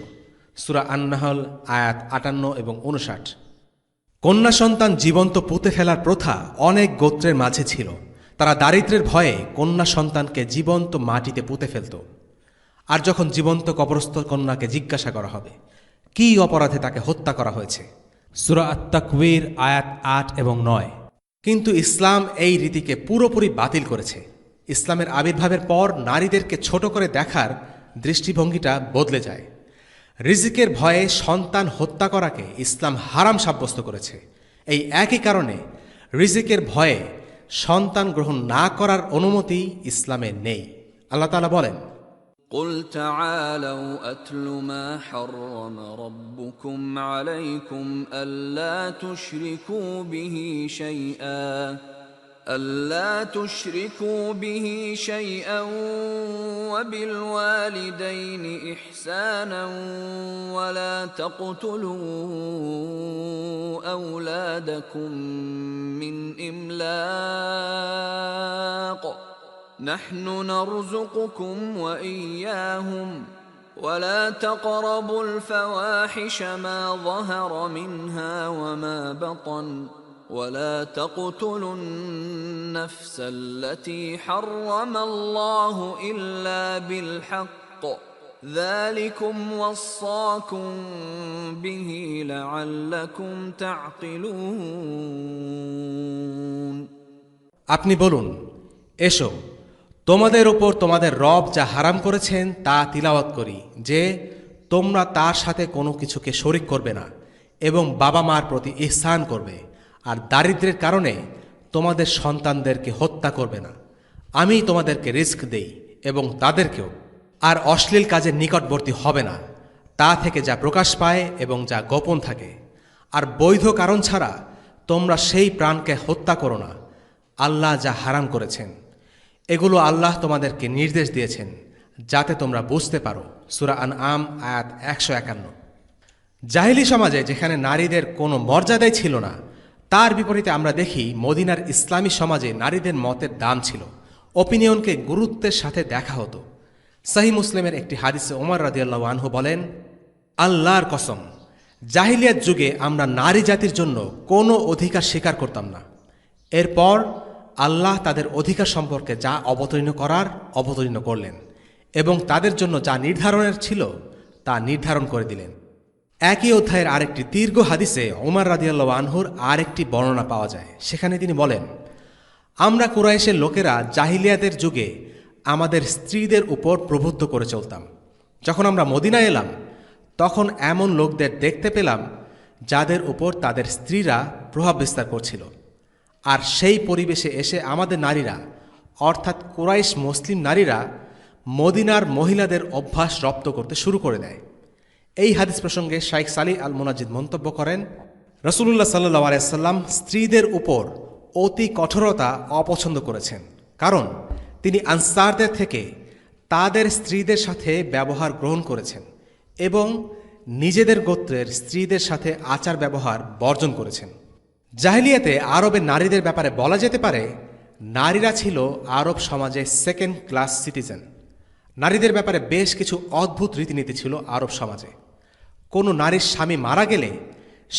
[SPEAKER 5] সূরা আন-নাহল আয়াত 58 এবং 59। কন্যা সন্তান জীবন্ত পুঁতে ফেলার প্রথা অনেক গোত্রের মাঝে ছিল। তারা দারিদ্র্যের ভয়ে কন্যা সন্তানকে জীবন্ত মাটিতে পুঁতে ফেলত। আর যখন জীবন্ত কবরস্থ কন্যাকে জিজ্ঞাসা করা হবে কী অপরাধে তাকে হত্যা করা হয়েছে, সূরা আত-তাকবীর আয়াত 8 এবং 9। কিন্তু ইসলাম এই রীতিকে পুরোপুরি বাতিল করেছে। ইসলামের আবির্ভাবের পর নারীদেরকে ছোট করে দেখার দৃষ্টিভঙ্গিটা বদলে যায়। রিজিকের ভয়ে সন্তান হত্যা করাকে ইসলাম হারাম সাব্যস্ত করেছে। এই একই কারণে রিজিকের ভয়ে সন্তান গ্রহণ না করার অনুমতি ইসলামে নেই। আল্লাহ তাআলা বলেন,
[SPEAKER 4] قل تعالوا أتل ما حرم ربكم عليكم ألا تشركوا به شيئا وبالوالدين إحسانا ولا تقتلوا أولادكم من إملاق نحن نرزقكم وإياهم ولا تقربوا الفواحش ما ظهر منها وما بطن ولا تقتلوا النفس التي حرم الله إلا بالحق ذلكم وصاكم به لعلكم تعقلون
[SPEAKER 5] আপনি বলুন, এসো তোমাদের উপর তোমাদের রব যা হারাম করেছেন তা তিলাওয়াত করি, যে তোমরা তার সাথে কোনো কিছুকে শরিক করবে না এবং বাবা মার প্রতি ইহসান করবে, আর দারিদ্র্যের কারণে তোমাদের সন্তানদেরকে হত্যা করবে না। আমি তোমাদেরকে রিস্ক দেই এবং তাদেরকেও। আর অশ্লীল কাজের নিকটবর্তী হবে না, তা থেকে যা প্রকাশ পায় এবং যা গোপন থাকে। আর বৈধ কারণ ছাড়া তোমরা সেই প্রাণকে হত্যা করো না, আল্লাহ যা হারাম করেছেন। এগুলো আল্লাহ তোমাদেরকে নির্দেশ দিয়েছেন যাতে তোমরা বুঝতে পারো। সূরা আনআম আয়াত 151। জাহিলি সমাজে যেখানে নারীদের কোনো মর্যাদাই ছিল না, তার বিপরীতে আমরা দেখি মদিনার ইসলামী সমাজে নারীদের মতের দাম ছিল, ওপিনিয়নকে গুরুত্বের সাথে দেখা হতো। সহিহ মুসলিমের একটি হাদিসে ওমর রাদিয়াল্লাহু আনহু বলেন, আল্লাহর কসম, জাহিলিয়াত যুগে আমরা নারী জাতির জন্য কোনো অধিকার স্বীকার করতাম না। এরপর আল্লাহ তাদের অধিকার সম্পর্কে যা অবতীর্ণ করলেন এবং তাদের জন্য যা নির্ধারণের ছিল তা নির্ধারণ করে দিলেন। একই অধ্যায়ের আরেকটি দীর্ঘ হাদিসে ওমর রাদিয়াল্লাহু আনহুর আরেকটি বর্ণনা পাওয়া যায়। সেখানে তিনি বলেন, আমরা কুরাইশের লোকেরা জাহিলিয়াতের যুগে আমাদের স্ত্রীদের উপর প্রভুত্ব করে চলতাম। যখন আমরা মদিনায় এলাম তখন এমন লোকদের দেখতে পেলাম যাদের উপর তাদের স্ত্রীরা প্রভাব বিস্তার করছিল। আর সেই পরিবেশে এসে আমাদের নারীরা, অর্থাৎ কুরাইশ মুসলিম নারীরা, মদিনার মহিলাদের অভ্যাস রপ্ত করতে শুরু করে দেয়। এই হাদিস প্রসঙ্গে শাইখ সালিহ আল মুনাজ্জিদ মন্তব্য করেন, রাসূলুল্লাহ সাল্লাল্লাহু আলাইহি ওয়াসাল্লাম স্ত্রীদের উপর অতি কঠোরতা অপছন্দ করেছেন, কারণ তিনি আনসারদের থেকে তাদের স্ত্রীদের সাথে ব্যবহার গ্রহণ করেছেন এবং নিজেদের গোত্রের স্ত্রীদের সাথে আচার ব্যবহার বর্জন করেছেন। জাহিলিয়াতে আরবের নারীদের ব্যাপারে বলা যেতে পারে, নারীরা ছিল আরব সমাজে সেকেন্ড ক্লাস সিটিজেন। নারীদের ব্যাপারে বেশ কিছু অদ্ভুত রীতিনীতি ছিল আরব সমাজে। কোনো নারীর স্বামী মারা গেলে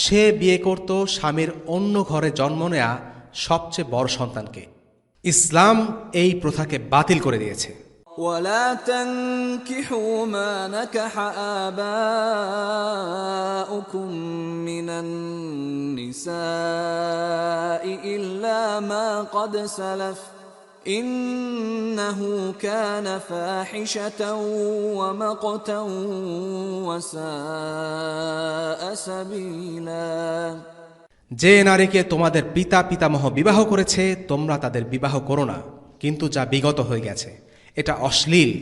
[SPEAKER 5] সে বিয়ে করত স্বামীর অন্য ঘরে জন্ম নেয়া সবচেয়ে বড় সন্তানকে। ইসলাম এই প্রথাকে বাতিল করে দিয়েছে।
[SPEAKER 4] ولا تنكحوا ما نكح آباؤكم من النساء إلا ما قد سلف إنه كان فاحشة ومقتا وساء سبيلا।
[SPEAKER 5] যে নারীকে তোমাদের পিতা পিতামহ বিবাহ করেছে তোমরা তাদের বিবাহ করো না, কিন্তু যা বিগত হয়ে গেছে এটা অশ্লীল,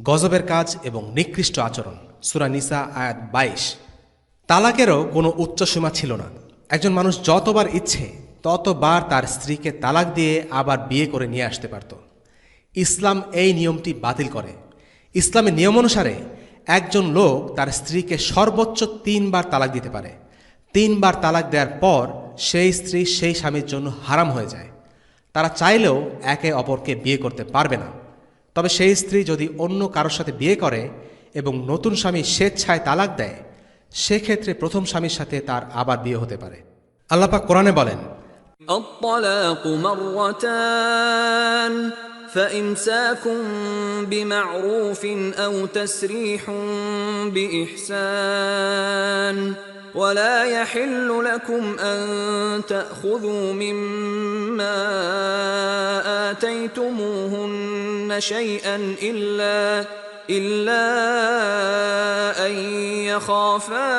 [SPEAKER 5] গজবের কাজ এবং নিকৃষ্ট আচরণ। সূরা নিসা আয়াত 22। তালাকেরও কোনো উচ্চসীমা ছিল না। একজন মানুষ যতবার ইচ্ছে ততবার তার স্ত্রীকে তালাক দিয়ে আবার বিয়ে করে নিয়ে আসতে পারত। ইসলাম এই নিয়মটি বাতিল করে। ইসলামের নিয়ম অনুসারে একজন লোক তার স্ত্রীকে সর্বোচ্চ 3 বার তালাক দিতে পারে। 3 বার তালাক দেওয়ার পর সেই স্ত্রী সেই স্বামীর জন্য হারাম হয়ে যায়। তারা চাইলেও একে অপরকে বিয়ে করতে পারবে না। তবে সেই স্ত্রী যদি অন্য কারোর সাথে বিয়ে করে এবং নতুন স্বামী স্বেচ্ছায় তালাক দেয়, সেক্ষেত্রে প্রথম স্বামীর সাথে তার আবার বিয়ে হতে পারে। আল্লাহ পাক কোরআনে বলেন,
[SPEAKER 4] الطلاق مرتان فإمساك بمعروف أو تسريح بإحسان ولا يحل لكم أن تأخذوا مما آتيتموهن شيئا إلا أن يخافا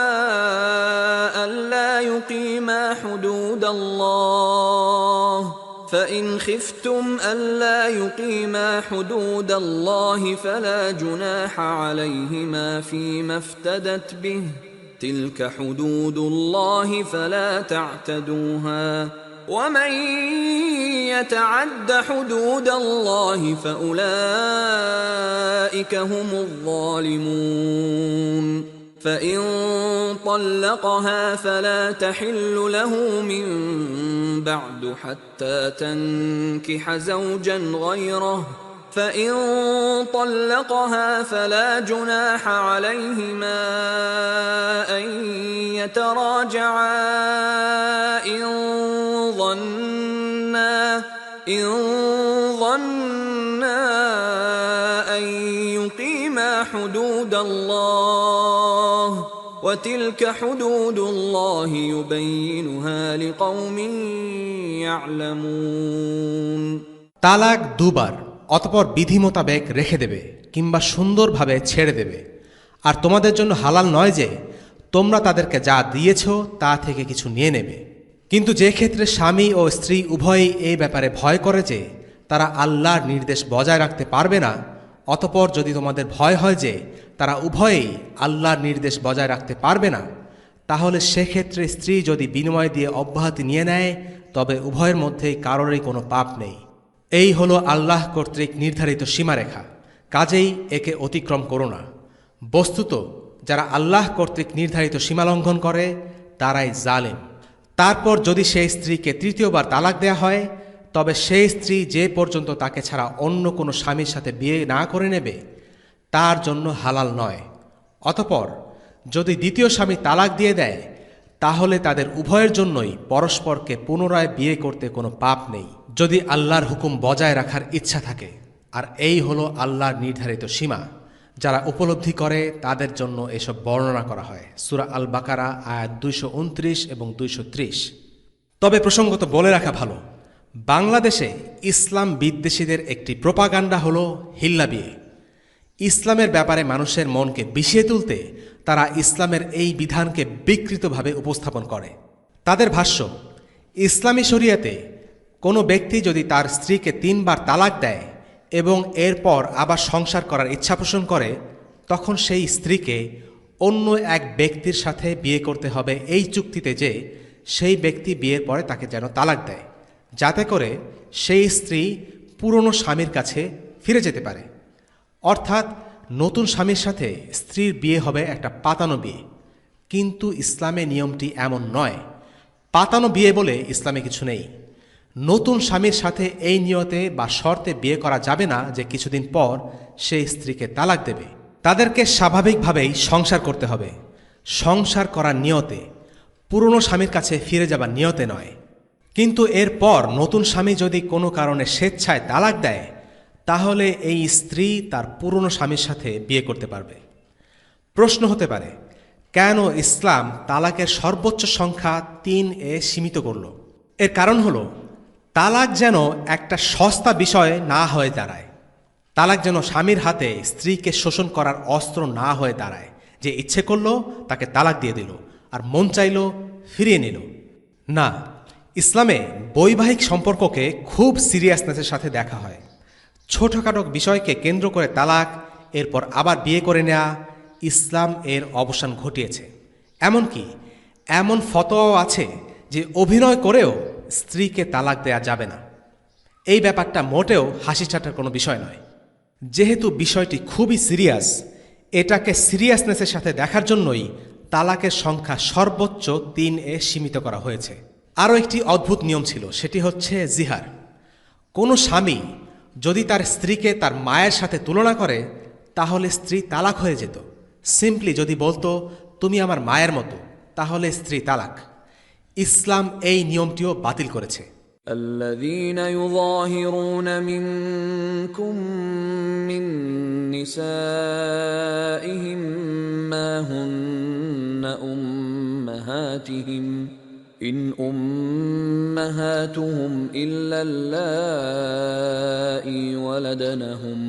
[SPEAKER 4] ألا يقيما حدود الله فإن خفتم ألا يقيما حدود الله فلا جناح عليهما فيما افتدت به تلك حدود الله فلا تعتدوها ومن يتعد حدود الله فأولئك هم الظالمون فإن طلقها فلا تحل له من بعد حتى تنكح زوجا غيره فإن طلقها فلا جناح عليهما أن يتراجعا إن ظنا أن يقيما حدود الله وتلك حدود الله يبينها لقوم يعلمون
[SPEAKER 5] তালাক দুবার অতঃপর বিধি মোতাবেক রেখে দেবে কিংবা সুন্দরভাবে ছেড়ে দেবে। আর তোমাদের জন্য হালাল নয় যে তোমরা তাদেরকে যা দিয়েছ তা থেকে কিছু নিয়ে নেবে। কিন্তু যে ক্ষেত্রে স্বামী ও স্ত্রী উভয়ই এই ব্যাপারে ভয় করে যে তারা আল্লাহর নির্দেশ বজায় রাখতে পারবে না, অতঃপর যদি তোমাদের ভয় হয় যে তারা উভয়েই আল্লাহর নির্দেশ বজায় রাখতে পারবে না, তাহলে সেক্ষেত্রে স্ত্রী যদি বিনিময় দিয়ে অব্যাহতি নিয়ে নেয় তবে উভয়ের মধ্যেই কারোরই কোনো পাপ নেই। এই হলো আল্লাহ কর্তৃক নির্ধারিত সীমারেখা, কাজেই একে অতিক্রম করো না। বস্তুত যারা আল্লাহ কর্তৃক নির্ধারিত সীমালঙ্ঘন করে তারাই জালেম। তারপর যদি সেই স্ত্রীকে তৃতীয়বার তালাক দেয়া হয় তবে সেই স্ত্রী যে পর্যন্ত তাকে ছাড়া অন্য কোনো স্বামীর সাথে বিয়ে না করে নেবে তার জন্য হালাল নয়। অতঃপর যদি দ্বিতীয় স্বামী তালাক দিয়ে দেয় তাহলে তাদের উভয়ের জন্যই পরস্পরকে পুনরায় বিয়ে করতে কোনো পাপ নেই, যদি আল্লাহর হুকুম বজায় রাখার ইচ্ছা থাকে। আর এই হলো আল্লাহর নির্ধারিত সীমা। যারা উপলব্ধি করে তাদের জন্য এসব বর্ণনা করা হয়। সূরা আল বাকারা আয়াত 229 এবং 230। তবে প্রসঙ্গত বলে রাখা ভালো, বাংলাদেশে ইসলাম বিদ্বেষীদের একটি প্রোপাগান্ডা হলো হিল্লা বিয়ে। ইসলামের ব্যাপারে মানুষের মনকে বিষিয়ে তুলতে তারা ইসলামের এই বিধানকে বিকৃতভাবে উপস্থাপন করে। তাদের ভাষ্য, ইসলামী শরিয়াতে কোনো ব্যক্তি যদি তার স্ত্রীকে 3 বার তালাক দেয় এবং এরপর আবার সংসার করার ইচ্ছা পোষণ করে তখন সেই স্ত্রীকে অন্য এক ব্যক্তির সাথে বিয়ে করতে হবে এই চুক্তিতে যে সেই ব্যক্তি বিয়ের পরে তাকে যেন তালাক দেয়, যাতে করে সেই স্ত্রী পুরনো স্বামীর কাছে ফিরে যেতে পারে। অর্থাৎ নতুন স্বামীর সাথে স্ত্রীর বিয়ে হবে একটা পাতানো বিয়ে। কিন্তু ইসলামে নিয়মটি এমন নয়। পাতানো বিয়ে বলে ইসলামে কিছু নেই। নতুন স্বামীর সাথে এই নিয়তে বা শর্তে বিয়ে করা যাবে না যে কিছুদিন পর সেই স্ত্রীকে তালাক দেবে। তাদেরকে স্বাভাবিকভাবেই সংসার করতে হবে, সংসার করার নিয়তে, পুরনো স্বামীর কাছে ফিরে যাবার নিয়তে নয়। কিন্তু এরপর নতুন স্বামী যদি কোনো কারণে স্বেচ্ছায় তালাক দেয় তাহলে এই স্ত্রী তার পুরনো স্বামীর সাথে বিয়ে করতে পারবে। প্রশ্ন হতে পারে, কেন ইসলাম তালাকের সর্বোচ্চ সংখ্যা 3 সীমিত করল? এর কারণ হলো তালাক যেন একটা সস্তা বিষয় না হয়ে দাঁড়ায়। তালাক যেন স্বামীর হাতে স্ত্রীকে শোষণ করার অস্ত্র না হয়ে দাঁড়ায়, যে ইচ্ছে করলো তাকে তালাক দিয়ে দিল আর মন চাইল ফিরিয়ে নিল। না, ইসলামে বৈবাহিক সম্পর্ককে খুব সিরিয়াসনেসের সাথে দেখা হয়। ছোটখাটো বিষয়কে কেন্দ্র করে তালাক, এরপর আবার বিয়ে করে নেওয়া, ইসলাম এর অবসান ঘটিয়েছে। এমনকি এমন ফতোয়াও আছে যে অভিনয় করেও স্ত্রীকে তালাক দেয়া যাবে না। এই ব্যাপারটা মোটেও হাসি ঠাট্টার কোনো বিষয় নয়। যেহেতু বিষয়টি খুবই সিরিয়াস, এটাকে সিরিয়াসনেসের সাথে দেখার জন্যই তালাকের সংখ্যা সর্বোচ্চ 3 সীমিত করা হয়েছে। আরও একটি অদ্ভুত নিয়ম ছিল, সেটি হচ্ছে জিহার। কোনো স্বামী যদি তার স্ত্রীকে তার মায়ের সাথে তুলনা করে তাহলে স্ত্রী তালাক হয়ে যেত। সিম্পলি যদি বলতো তুমি আমার মায়ের মতো, তাহলে স্ত্রী তালাক। ইসলাম এই নিয়মটিও বাতিল করেছে।
[SPEAKER 4] الذين يظاهرون منكم من نسائهم ما هن أمهاتهم إن أمهاتهم إلا اللائي ولدنهم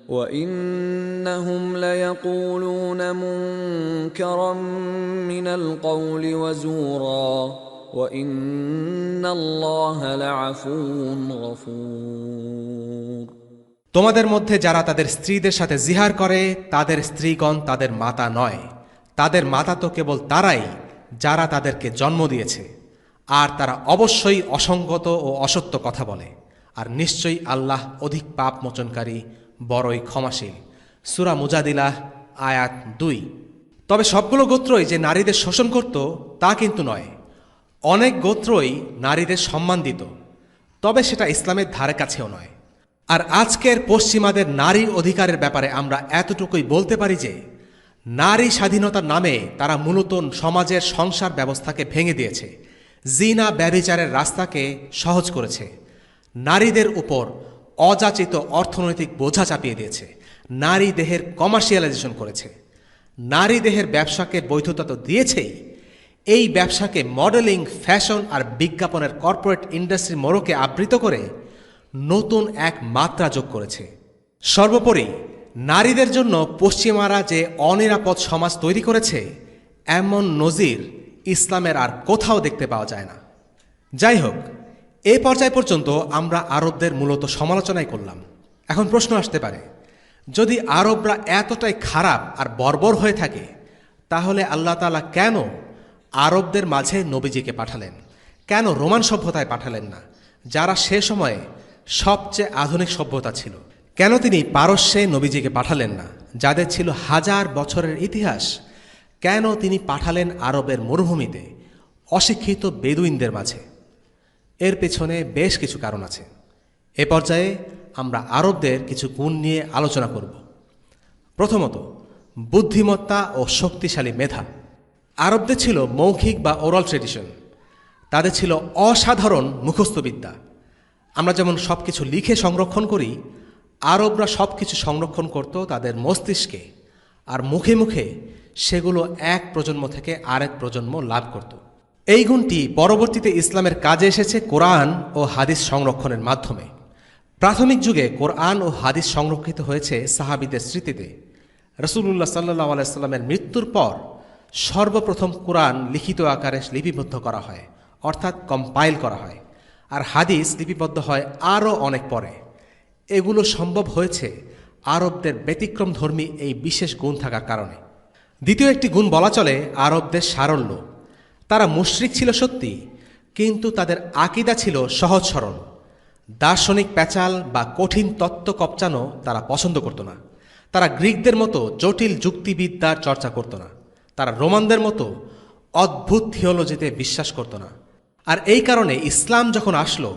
[SPEAKER 4] وإنهم ليقولون منكرا من القول وزورا وإن الله لعفو غفور।
[SPEAKER 5] তোমাদের মধ্যে যারা তাদের স্ত্রীদের সাথে জিহার করে তাদের স্ত্রীগণ তাদের মাতা নয়, তাদের মাতা তো কেবল তারাই যারা তাদেরকে জন্ম দিয়েছে, আর তারা অবশ্যই অসঙ্গত ও অসত্য কথা বলে, আর নিশ্চয়ই আল্লাহ অধিক পাপ মোচনকারী, বড়ই ক্ষমাশীল। সূরা মুজাদিলাহ আয়াত 2। তবে সবগুলো গোত্রই যে নারীদের শোষণ করত তা কিন্তু নয়। অনেক গোত্রই নারীদের সম্মান দিত, তবে সেটা ইসলামের ধারে কাছেও নয়। আর আজকের পশ্চিমাদের নারী অধিকারের ব্যাপারে আমরা এতটুকুই বলতে পারি যে নারী স্বাধীনতার নামে তারা মূলত সমাজের সংসার ব্যবস্থাকে ভেঙে দিয়েছে, জিনা ব্যভিচারের রাস্তাকে সহজ করেছে, নারীদের উপর অযাচিত অর্থনৈতিক বোঝা চাপিয়ে দিয়েছে, নারী দেহের কমার্শিয়ালাইজেশন করেছে। নারী দেহের ব্যবসাকে বৈধতা তো দিয়েছেই, এই ব্যবসাকে মডেলিং, ফ্যাশন আর বিজ্ঞাপনের কর্পোরেট ইন্ডাস্ট্রি মোড়কে আবৃত করে নতুন এক মাত্রা যোগ করেছে। সর্বোপরি নারীদের জন্য পশ্চিমারা যে অনিরাপদ সমাজ তৈরি করেছে, এমন নজির ইসলামের আর কোথাও দেখতে পাওয়া যায় না। যাই হোক, এই পর্যায় পর্যন্ত আমরা আরবদের মূলত সমালোচনাই করলাম। এখন প্রশ্ন আসতে পারে, যদি আরবরা এতটাই খারাপ আর বর্বর হয়ে থাকে, তাহলে আল্লাহ তাআলা কেন আরবদের মাঝে নবীজিকে পাঠালেন? কেন রোমান সভ্যতায় পাঠালেন না, যারা সে সময়ে সবচেয়ে আধুনিক সভ্যতা ছিল? কেন তিনি পারস্যে নবীজিকে পাঠালেন না, যাদের ছিল হাজার বছরের ইতিহাস? কেন তিনি পাঠালেন আরবের মরুভূমিতে, অশিক্ষিত বেদুইনদের মাঝে? এর পেছনে বেশ কিছু কারণ আছে। এ পর্যায়ে আমরা আরবদের কিছু গুণ নিয়ে আলোচনা করব। প্রথমত, বুদ্ধিমত্তা ও শক্তিশালী মেধা। আরবদের ছিল মৌখিক বা ওরাল ট্রেডিশন, তাদের ছিল অসাধারণ মুখস্থবিদ্যা। আমরা যেমন সব কিছু লিখে সংরক্ষণ করি, আরবরা সব কিছু সংরক্ষণ করত তাদের মস্তিষ্কে, আর মুখে মুখে সেগুলো এক প্রজন্ম থেকে আরেক প্রজন্ম লাভ করত। এই গুণটি পরবর্তীতে ইসলামের কাজে এসেছে কোরআন ও হাদিস সংরক্ষণের মাধ্যমে। প্রাথমিক যুগে কোরআন ও হাদিস সংরক্ষিত হয়েছে সাহাবীদের স্মৃতিতে। রাসূলুল্লাহ সাল্লাল্লাহু আলাইহি ওয়াসাল্লামের মৃত্যুর পর সর্বপ্রথম কোরআন লিখিত আকারে লিপিবদ্ধ করা হয়, অর্থাৎ কম্পাইল করা হয়, আর হাদিস লিপিবদ্ধ হয় আরও অনেক পরে। এগুলো সম্ভব হয়েছে আরবদের ব্যতিক্রমধর্মী এই বিশেষ গুণ থাকার কারণে। দ্বিতীয় একটি গুণ বলা চলে আরবদের সারল্য। তারা মুশরিক ছিল সত্যি, কিন্তু তাদের আকীদা ছিল সহজ সরল। দার্শনিক প্যাচাল বা কঠিন তত্ত্ব কপচানো তারা পছন্দ করত না। তারা গ্রিকদের মতো জটিল যুক্তিবিদ্যার চর্চা করত না। তারা রোমানদের মতো অদ্ভুত থিওলজিতে বিশ্বাস করত না। আর এই কারণে ইসলাম যখন আসলো,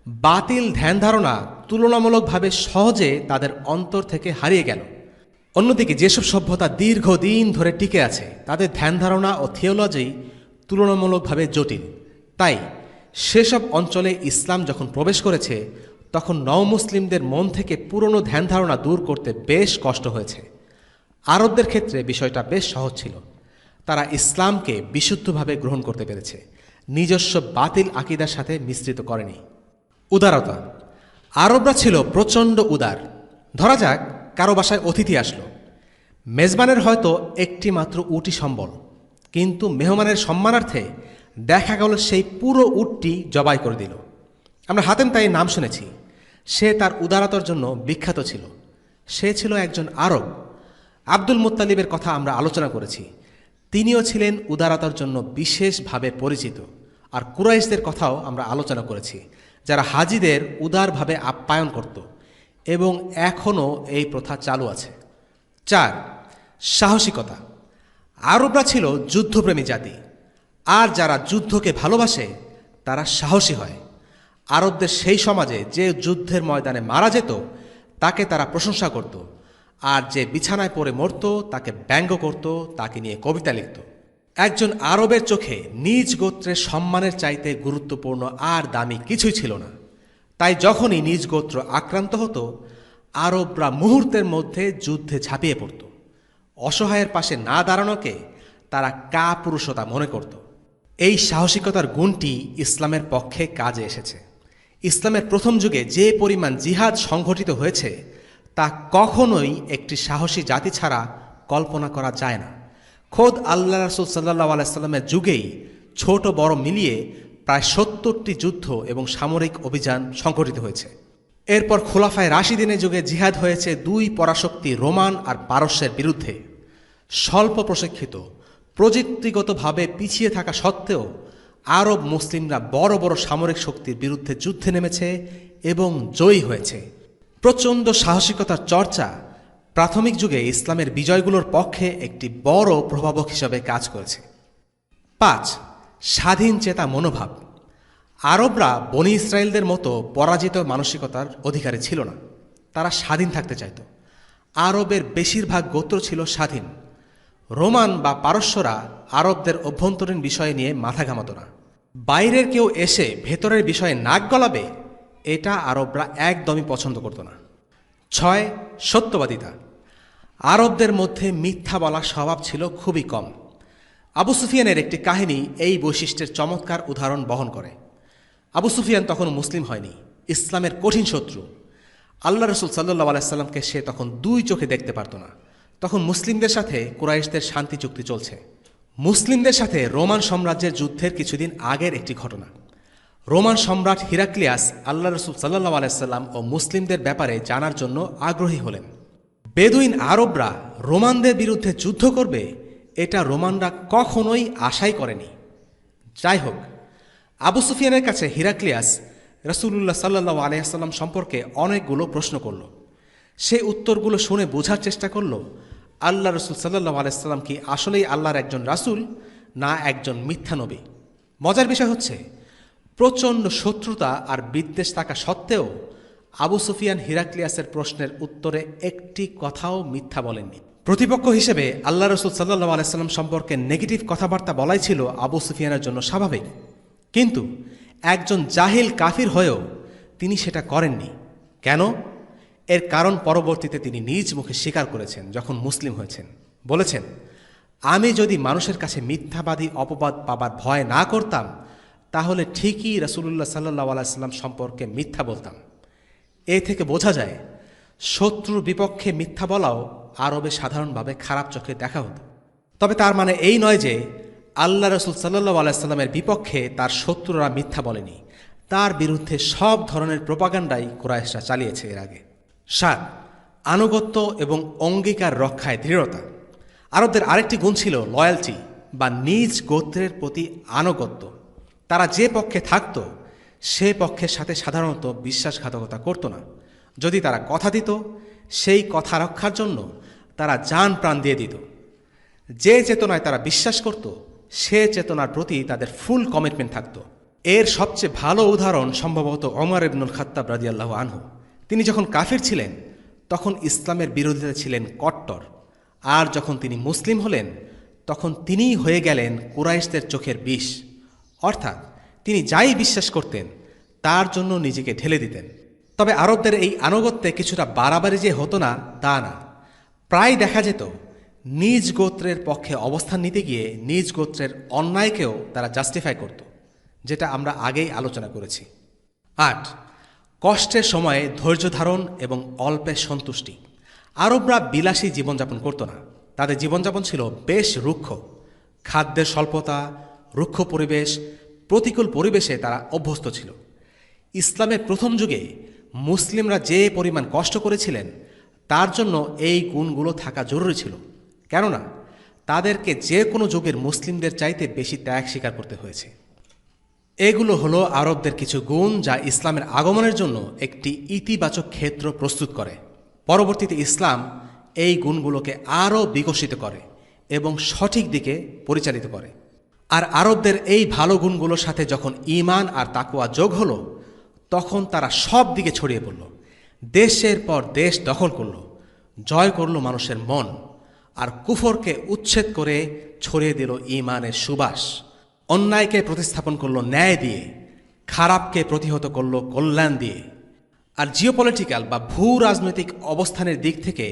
[SPEAKER 5] বাতিল ধ্যান ধারণা তুলনামূলকভাবে সহজে তাদের অন্তর থেকে হারিয়ে গেল। অন্যদিকে যেসব সভ্যতা দীর্ঘদিন ধরে টিকে আছে, তাদের ধ্যান ধারণা ও থিওলজি তুলনামূলকভাবে জটিল। তাই সেসব অঞ্চলে ইসলাম যখন প্রবেশ করেছে, তখন নওমুসলিমদের মন থেকে পুরনো ধ্যান ধারণা দূর করতে বেশ কষ্ট হয়েছে। আরবদের ক্ষেত্রে বিষয়টা বেশ সহজ ছিল। তারা ইসলামকে বিশুদ্ধভাবে গ্রহণ করতে পেরেছে, নিজস্ব বাতিল আকীদার সাথে মিশ্রিত করেনি। উদারতা। আরবরা ছিল প্রচণ্ড উদার। ধরা যাক কারো বাসায় অতিথি আসলো, মেজবানের হয়তো একটি মাত্র উটই সম্বল, কিন্তু মেহমানের সম্মানার্থে দেখা গেল সেই পুরো উটটি জবাই করে দিল। আমরা হাতেম তাই নাম শুনেছি। সে তার উদারতার জন্য বিখ্যাত ছিল। সে ছিল একজন আরব। আব্দুল মুত্তালিবের কথা আমরা আলোচনা করেছি। তিনিও ছিলেন উদারতার জন্য বিশেষভাবে পরিচিত। আর কুরাইশদের কথাও আমরা আলোচনা করেছি, যারা হাজিদের উদারভাবে আপ্যায়ন করত, এবং এখনও এই প্রথা চালু আছে। 4. সাহসিকতা। আরবরা ছিল যুদ্ধপ্রেমী জাতি, আর যারা যুদ্ধকে ভালোবাসে তারা সাহসী হয়। আরবদের সেই সমাজে যে যুদ্ধের ময়দানে মারা যেত তাকে তারা প্রশংসা করত, আর যে বিছানায় পড়ে মরত তাকে ব্যঙ্গ করত, তাকে নিয়ে কবিতা লিখত। একজন আরবের চোখে নিজ গোত্রের সম্মানের চাইতে গুরুত্বপূর্ণ আর দামি কিছুই ছিল না। তাই যখনই নিজ গোত্র আক্রান্ত হতো, আরবরা মুহূর্তের মধ্যে যুদ্ধে ঝাঁপিয়ে পড়ত। অসহায়ের পাশে না দাঁড়ানোকে তারা কাপুরুষতা মনে করত। এই সাহসিকতার গুণটি ইসলামের পক্ষে কাজে এসেছে। ইসলামের প্রথম যুগে যে পরিমাণ জিহাদ সংঘটিত হয়েছে, তা কখনোই একটি সাহসী জাতি ছাড়া কল্পনা করা যায় না। খোদ আল্লাহ রাসূল সাল্লাল্লাহু আলাইহি সাল্লামের যুগেই ছোট বড় মিলিয়ে প্রায় ৭০টি যুদ্ধ এবং সামরিক অভিযান সংঘটিত হয়েছে। এরপর খোলাফায়ে রাশিদিনের যুগে জিহাদ হয়েছে দুই পরাশক্তি রোমান আর পারস্যের বিরুদ্ধে। স্বল্প প্রশিক্ষিত, প্রযুক্তিগতভাবে পিছিয়ে থাকা সত্ত্বেও আরব মুসলিমরা বড় বড় সামরিক শক্তির বিরুদ্ধে যুদ্ধে নেমেছে এবং জয়ী হয়েছে। প্রচণ্ড সাহসিকতার চর্চা প্রাথমিক যুগে ইসলামের বিজয়গুলোর পক্ষে একটি বড় প্রভাবক হিসাবে কাজ করেছে। ৫. স্বাধীন চেতা মনোভাব। আরবরা বনি ইসরায়েলদের মতো পরাজিত মানসিকতার অধিকারী ছিল না, তারা স্বাধীন থাকতে চাইত। আরবের বেশিরভাগ গোত্র ছিল স্বাধীন। রোমান বা পারস্যরা আরবদের অভ্যন্তরীণ বিষয় নিয়ে মাথা ঘামাত না। বাইরের কেউ এসে ভেতরের বিষয়ে নাক গলাবে, এটা আরবরা একদমই পছন্দ করত না। ৬. সত্যবাদিতা। আরবদের মধ্যে মিথ্যা বলার স্বভাব ছিল খুবই কম। আবু সুফিয়ানের একটি কাহিনী এই বৈশিষ্ট্যের চমৎকার উদাহরণ বহন করে। আবু সুফিয়ান তখন মুসলিম হয়নি, ইসলামের কঠিন শত্রু। আল্লাহ রসুল সাল্লাল্লাহু আলাইহি সাল্লামকে সে তখন দুই চোখে দেখতে পারত না। তখন মুসলিমদের সাথে কুরাইশদের শান্তি চুক্তি চলছে। মুসলিমদের সাথে রোমান সাম্রাজ্যের যুদ্ধের কিছুদিন আগের একটি ঘটনা। রোমান সম্রাট হিরাক্লিয়াস আল্লাহ রসুল সাল্লাল্লাহু আলাইহি সাল্লাম ও মুসলিমদের ব্যাপারে জানার জন্য আগ্রহী হলেন। বেদুইন আরবরা রোমানদের বিরুদ্ধে যুদ্ধ করবে, এটা রোমানরা কখনোই আশাই করেনি। যাই হোক, আবু সুফিয়ানের কাছে হিরাক্লিয়াস রাসূলুল্লাহ সাল্লাল্লাহু আলাইহি ওয়াসাল্লাম সম্পর্কে অনেকগুলো প্রশ্ন করল। সে উত্তরগুলো শুনে বোঝার চেষ্টা করল আল্লাহ রসুল সাল্লাল্লাহু আলাইহি ওয়াসাল্লাম কি আসলেই আল্লাহর একজন রাসূল, না একজন মিথ্যা নবী। মজার বিষয় হচ্ছে, প্রচণ্ড শত্রুতা আর বিদ্বেষ থাকা সত্ত্বেও আবু সুফিয়ান হিরাক্লিয়াসের প্রশ্নের উত্তরে একটি কথাও মিথ্যা বলেননি। প্রতিপক্ষ হিসেবে আল্লাহ রসুল সাল্লাল্লাহু আলাইহি ওয়াসাল্লাম সম্পর্কে নেগেটিভ কথাবার্তা বলাই ছিল আবু সুফিয়ানের জন্য স্বাভাবিক, কিন্তু একজন জাহিল কাফির হয়েও তিনি সেটা করেননি। কেন? এর কারণ পরবর্তীতে তিনি নিজ মুখে স্বীকার করেছেন যখন মুসলিম হয়েছেন। বলেছেন, আমি যদি মানুষের কাছে মিথ্যাবাদী অপবাদ পাবার ভয় না করতাম, তাহলে ঠিকই রাসূলুল্লাহ সাল্লাল্লাহু আলাইহি ওয়াসাল্লাম সম্পর্কে মিথ্যা বলতাম। এ থেকে বোঝা যায় শত্রুর বিপক্ষে মিথ্যা বলাও আরবে সাধারণভাবে খারাপ চোখে দেখা হতো। তবে তার মানে এই নয় যে আল্লাহ রসুল সাল্লাল্লাহু আলাইহি ওয়াসাল্লামের বিপক্ষে তার শত্রুরা মিথ্যা বলেনি। তার বিরুদ্ধে সব ধরনের প্রোপাগান্ডাই কুরাইশরা চালিয়েছে এর আগে। ৭. আনুগত্য এবং অঙ্গীকার রক্ষায় দৃঢ়তা। আরবদের আরেকটি গুণ ছিল লয়্যালটি বা নিজ গোত্রের প্রতি আনুগত্য। তারা যে পক্ষে থাকত সে পক্ষের সাথে সাধারণত বিশ্বাসঘাতকতা করত না। যদি তারা কথা দিত, সেই কথা রক্ষার জন্য তারা জান প্রাণ দিয়ে দিত। যে চেতনায় তারা বিশ্বাস করত, সে চেতনার প্রতি তাদের ফুল কমিটমেন্ট থাকত। এর সবচেয়ে ভালো উদাহরণ সম্ভবত ওমর ইবনুল খাত্তাব রাদিয়াল্লাহু আনহু। তিনি যখন কাফির ছিলেন তখন ইসলামের বিরোধিতা ছিলেন কট্টর, আর যখন তিনি মুসলিম হলেন তখন তিনিই হয়ে গেলেন কুরাইশদের চোখের বিষ। অর্থাৎ তিনি যাই বিশ্বাস করতেন তার জন্য নিজেকে ঢেলে দিতেন। তবে আরবদের এই আনুগত্যে কিছুটা বাড়াবাড়ি যে হতো না তা না। প্রায় দেখা যেত নিজ গোত্রের পক্ষে অবস্থান নিতে গিয়ে নিজ গোত্রের অন্যায়কেও তারা জাস্টিফাই করত, যেটা আমরা আগেই আলোচনা করেছি। ৮. কষ্টের সময়ে ধৈর্য ধারণ এবং অল্পে সন্তুষ্টি। আরবরা বিলাসী জীবনযাপন করত না। তাদের জীবনযাপন ছিল বেশ রুক্ষ। খাদ্যের স্বল্পতা, রুক্ষ পরিবেশ, প্রতিকূল পরিবেশে তারা অভ্যস্ত ছিল। ইসলামের প্রথম যুগে মুসলিমরা যে পরিমাণ কষ্ট করেছিলেন তার জন্য এই গুণগুলো থাকা জরুরি ছিল। কেননা তাদেরকে যে কোনো যুগের মুসলিমদের চাইতে বেশি ত্যাগ স্বীকার করতে হয়েছে। এগুলো হলো আরবদের কিছু গুণ যা ইসলামের আগমনের জন্য একটি ইতিবাচক ক্ষেত্র প্রস্তুত করে। পরবর্তীতে ইসলাম এই গুণগুলোকে আরও বিকশিত করে এবং সঠিক দিকে পরিচালিত করে। আর আরবদের এই ভালো গুণগুলোর সাথে যখন ঈমান আর তাকওয়া যোগ হলো, তখন তারা সব দিকে ছড়িয়ে পড়ল। দেশের পর দেশ দখল করল, জয় করল মানুষের মন, আর কুফরকে উচ্ছেদ করে ছড়িয়ে দিল ঈমানের সুবাস। অন্যায়কে প্রতিস্থাপন করল ন্যায় দিয়ে, খারাপকে প্রতিহত করল কল্যাণ দিয়ে। আর জিওপলিটিক্যাল বা ভূ রাজনৈতিক অবস্থানের দিক থেকে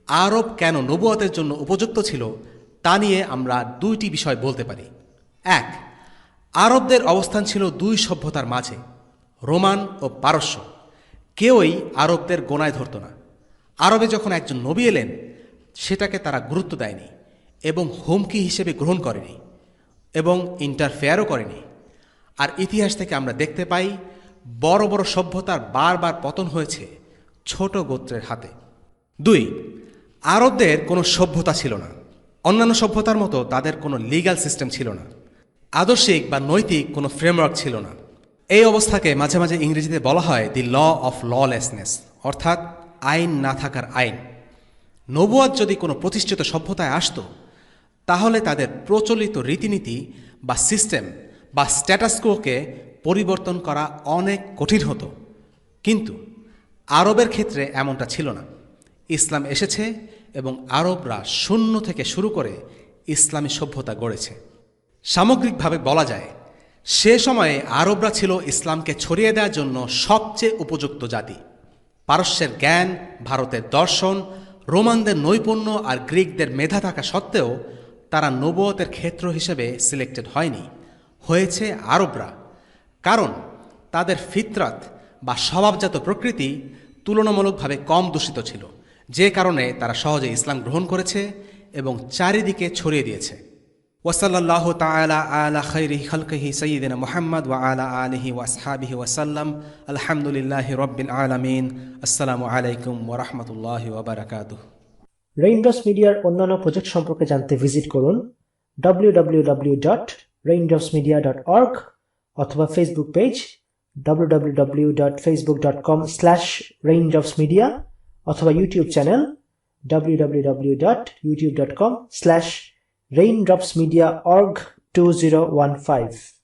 [SPEAKER 5] আরব কেন নবুয়তের জন্য উপযুক্ত ছিল তা নিয়ে আমরা দুইটি বিষয় বলতে পারি। ১. আরবদের অবস্থান ছিল দুই সভ্যতার মাঝে, রোমান ও পারস্য। কেউই আরবদের গোনায় ধরত না। আরবে যখন একজন নবী এলেন সেটাকে তারা গুরুত্ব দেয়নি এবং হুমকি হিসেবে গ্রহণ করেনি। এবং ইন্টারফেয়ারও করেনি। আর ইতিহাস থেকে আমরা দেখতে পাই বড় বড় সভ্যতার বারবার পতন হয়েছে ছোট গোত্রের হাতে। 2, আরবদের কোনো সভ্যতা ছিল না। অন্যান্য সভ্যতার মতো তাদের কোনো লিগ্যাল সিস্টেম ছিল না, আদর্শিক বা নৈতিক কোনো ফ্রেমওয়ার্ক ছিল না। এই অবস্থাকে মাঝে মাঝে ইংরেজিতে বলা হয় দি ল অফ ললেসনেস, অর্থাৎ আইন না থাকার আইন। নবুয়াত যদি কোনো প্রতিষ্ঠিত সভ্যতায় আসত, তাহলে তাদের প্রচলিত রীতিনীতি বা সিস্টেম বা স্ট্যাটাসকোকে পরিবর্তন করা অনেক কঠিন হতো। কিন্তু আরবের ক্ষেত্রে এমনটা ছিল না। ইসলাম এসেছে এবং আরবরা শূন্য থেকে শুরু করে ইসলামী সভ্যতা গড়েছে। সামগ্রিকভাবে বলা যায় সে সময়ে আরবরা ছিল ইসলামকে ছড়িয়ে দেওয়ার জন্য সবচেয়ে উপযুক্ত জাতি। পারস্যের জ্ঞান, ভারতের দর্শন, রোমানদের নৈপুণ্য আর গ্রিকদের মেধা থাকা সত্ত্বেও তারা নবুয়তের ক্ষেত্র হিসেবে সিলেক্টেড হয়নি, হয়েছে আরবরা। কারণ তাদের ফিতরাত বা স্বভাবজাত প্রকৃতি তুলনামূলকভাবে কম দূষিত ছিল, যে কারণে তারা সহজে ইসলাম গ্রহণ করেছে এবং চারিদিকে ছড়িয়ে দিয়েছে। ওয়াসাল্লাল্লাহু তাআলা আলা খাইরি খালকিহি সাইয়্যিদিনা মুহাম্মদ ওয়া আলা আলিহি ওয়া আসহাবিহি ওয়া সাল্লাম। আলহামদুলিল্লাহি রাব্বিল আলামিন। আসসালামু আলাইকুম ওয়া রাহমাতুল্লাহি ওয়া বারাকাতুহু।
[SPEAKER 2] রেইনড্রপস মিডিয়ার অন্যান্য প্রজেক্ট সম্পর্কে জানতে ভিজিট করুন www.raindropsmedia.org অথবা ফেসবুক পেজ www.facebook.com/raindropsmedia অথবা ইউটিউব চ্যানেল www.youtube.com/raindropsmediaorg2015